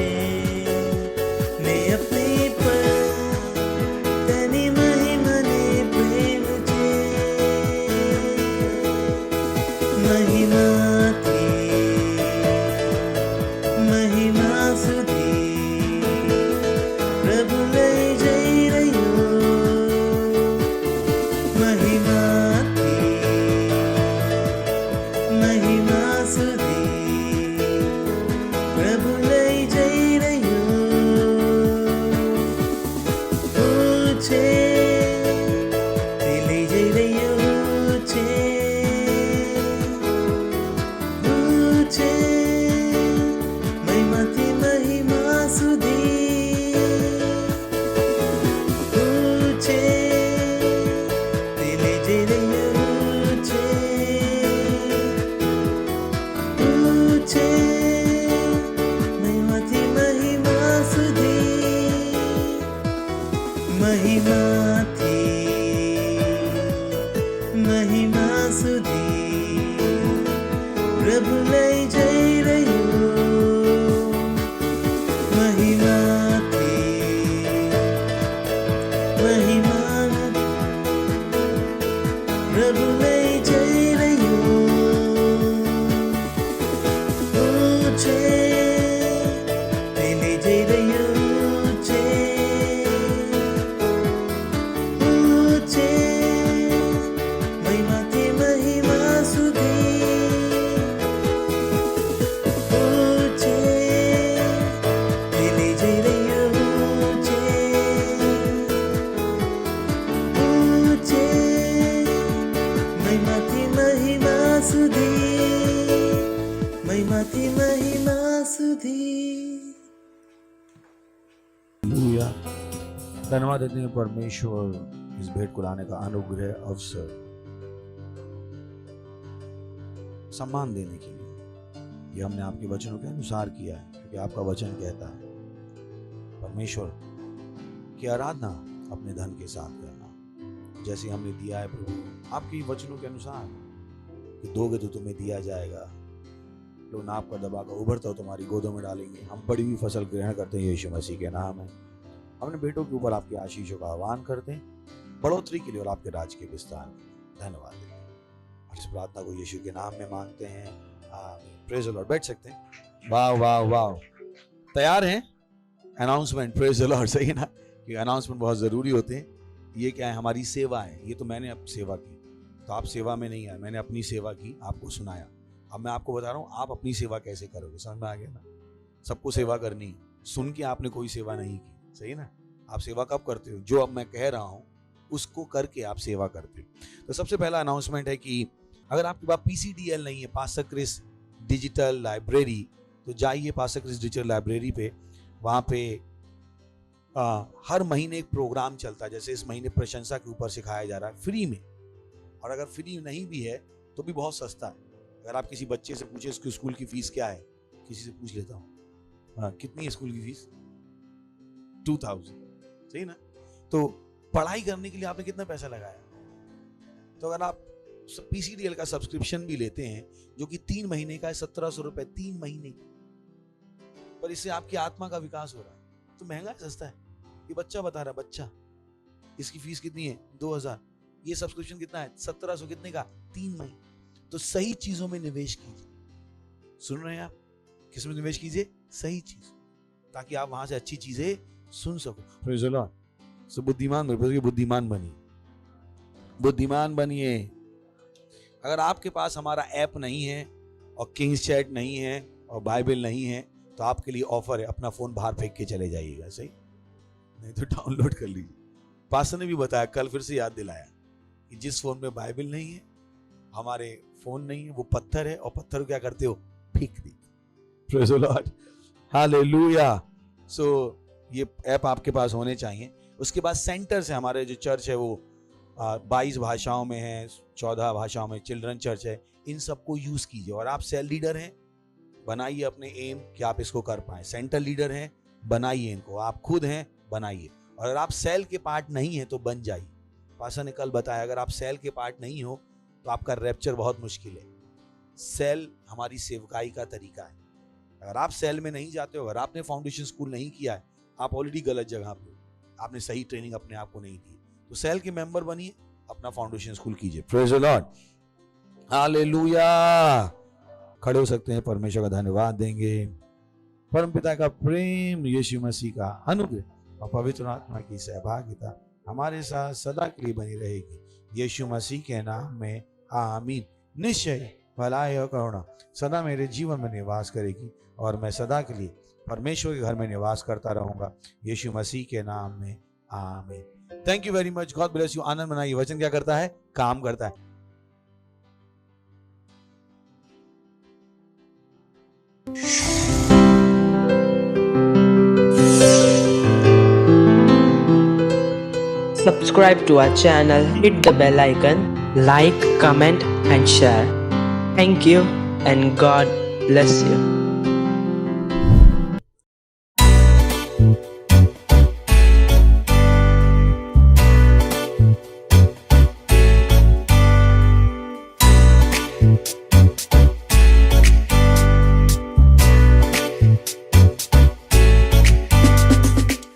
ने अपनी पर तेनी महिमा ने प्रेम छे. महिमा थी महिमा सुधी प्रभु लई जई रह्यो. महिमा थी महिमा सुधी प्रभु लई जई रह्यो. छे ते लई जई रह्यो छे. छे महिमाथी महिमा सुधी. छे ते लई जई रह्यो छे. छे महिमाथी महिमा सुधी. महिमाथी महिमा सुधी प्रभु लई जई रह्यो. महिमाथी महिमा प्रभु लई जई रह्यो. छे ते लई जई रह्यो छे. छे महिमाथी महिमा सुधी. छे ते लई जई रह्यो छे. छे महिमाथी महिमा सुधी. महिमाथी महिमा सुधी. हालेलुया. धन्यवाद देते हैं परमेश्वर इस भेंट को लाने का अनुग्रह, अवसर, सम्मान देने के लिए. ये हमने आपके वचनों के अनुसार किया है, क्योंकि आपका वचन कहता है परमेश्वर की आराधना अपने धन के साथ करना. जैसे हमने दिया है प्रभु आपके वचनों के अनुसार कि दोगे तो तुम्हें दिया जाएगा, लो नाप का दबाकर उभरता हो तुम्हारी गोदों में डालेंगे. हम बड़ी हुई फसल ग्रहण करते हैं यीशु मसीह के नाम है. अपने बेटों के ऊपर आपकी आशीषों का आह्वान करते हैं, बढ़ोतरी के लिए और आपके राज के विस्तार के लिए धन्यवाद देते हैं। और इस प्रार्थना को यीशु के नाम में मांगते हैं, आमीन। Praise the Lord. बैठ सकते हैं। वाह वाह वाह, तैयार हैं? अनाउंसमेंट, प्रेज द लॉर्ड, सही है ना? कि अनाउंसमेंट बहुत ज़रूरी होते हैं। ये क्या है? हमारी सेवा है। ये तो मैंने अब सेवा की, तो आप सेवा में नहीं आए, मैंने अपनी सेवा की, आपको सुनाया। अब मैं आपको बता रहा हूँ आप अपनी सेवा कैसे करोगे। समझ में आ गया ना? सबको सेवा करनी है, सुन के आपने कोई सेवा नहीं की, सही ना? आप सेवा कब करते हो? जो अब मैं कह रहा हूँ उसको करके आप सेवा करते हो। तो सबसे पहला अनाउंसमेंट है कि अगर आपके पास PCDL नहीं है, पास्टर क्रिस डिजिटल लाइब्रेरी, तो जाइए पास्टर क्रिस डिजिटल लाइब्रेरी पे। वहाँ पे हर महीने एक प्रोग्राम चलता है। जैसे इस महीने प्रशंसा के ऊपर सिखाया जा रहा है फ्री में, और अगर फ्री नहीं भी है तो भी बहुत सस्ता है। अगर आप किसी बच्चे से पूछे इसकी स्कूल की फीस क्या है, किसी से पूछ लेता हूँ, हाँ कितनी है स्कूल की फीस? 2000, सही ना? तो पढ़ाई करने के लिए आपने कितना पैसा लगाया? तो अगर आप PCDL का सब्सक्रिप्शन भी लेते हैं जो कि 3 महीने का है, 1700 रुपए 3 महीने, पर इससे आपकी आत्मा का विकास हो रहा है। तो महंगा है सस्ता है? ये बच्चा बता रहा है, बच्चा, इसकी फीस कितनी है? 2000। ये सब्सक्रिप्शन कितना है? 1700। कितने का? 3 महीने। तो सही चीजों में निवेश कीजिए। सुन रहे हैं आप? किस में निवेश कीजिए? सही चीज, ताकि आप वहां से अच्छी चीजें सुन सको। Praise the Lord. सो बुद्धिमान बनिए, बुद्धिमान बनिए, बुद्धिमान बनिए। अगर आपके पास हमारा ऐप नहीं है और किंग्स चैट नहीं है और बाइबल नहीं है, तो आपके लिए ऑफर है, अपना फोन बाहर फेंक के चले जाइएगा, सही? नहीं तो डाउनलोड कर लीजिए। पास्टर ने भी बताया, कल फिर से याद दिलाया कि जिस फोन में बाइबल नहीं है, हमारे फोन नहीं है, वो पत्थर है, और पत्थर को क्या करते हो? फेंक दी। Praise the Lord, hallelujah. So ये ऐप आपके पास होने चाहिए। उसके बाद सेंटर से हमारे जो चर्च है वो 22 भाषाओं में है, 14 भाषाओं में चिल्ड्रन चर्च है। इन सबको यूज कीजिए। और आप सेल लीडर हैं, बनाइए अपने एम कि आप इसको कर पाए। सेंटर लीडर हैं, बनाइए इनको। आप खुद हैं, बनाइए। और अगर आप सेल के पार्ट नहीं है तो बन जाइए। पास्टर ने कल बताया, अगर आप सेल के पार्ट नहीं हो तो आपका रैप्चर बहुत मुश्किल है। सेल हमारी सेवकाई का तरीका है। अगर आप सेल में नहीं जाते हो, अगर आपने फाउंडेशन स्कूल नहीं किया है, आप ऑलरेडी गलत जगह पे हो। आपने सही ट्रेनिंग अपने आप को नहीं दी। तो सेल के मेंबर बनिए, अपना फाउंडेशन स्कूल कीजिए। Praise the Lord, hallelujah. खड़े हो सकते हैं, परमेश्वर का धन्यवाद देंगे। परमपिता का प्रेम, यीशु मसीह का अनुग्रह और पवित्र आत्मा की सहभागिता हमारे साथ सदा के लिए बनी रहेगी। यीशु मसीह के नाम में आमीन। निश्चय भलाई और करुणा सदा मेरे जीवन में निवास करेगी, और मैं सदा के लिए परमेश्वर के घर में निवास करता रहूंगा। यीशु मसीह के नाम में amen. Thank you very much. God bless you. आनंद मनाइए। वचन क्या करता है? काम करता है। Subscribe to our channel, hit the bell icon, like, comment and share. Thank you and God bless you.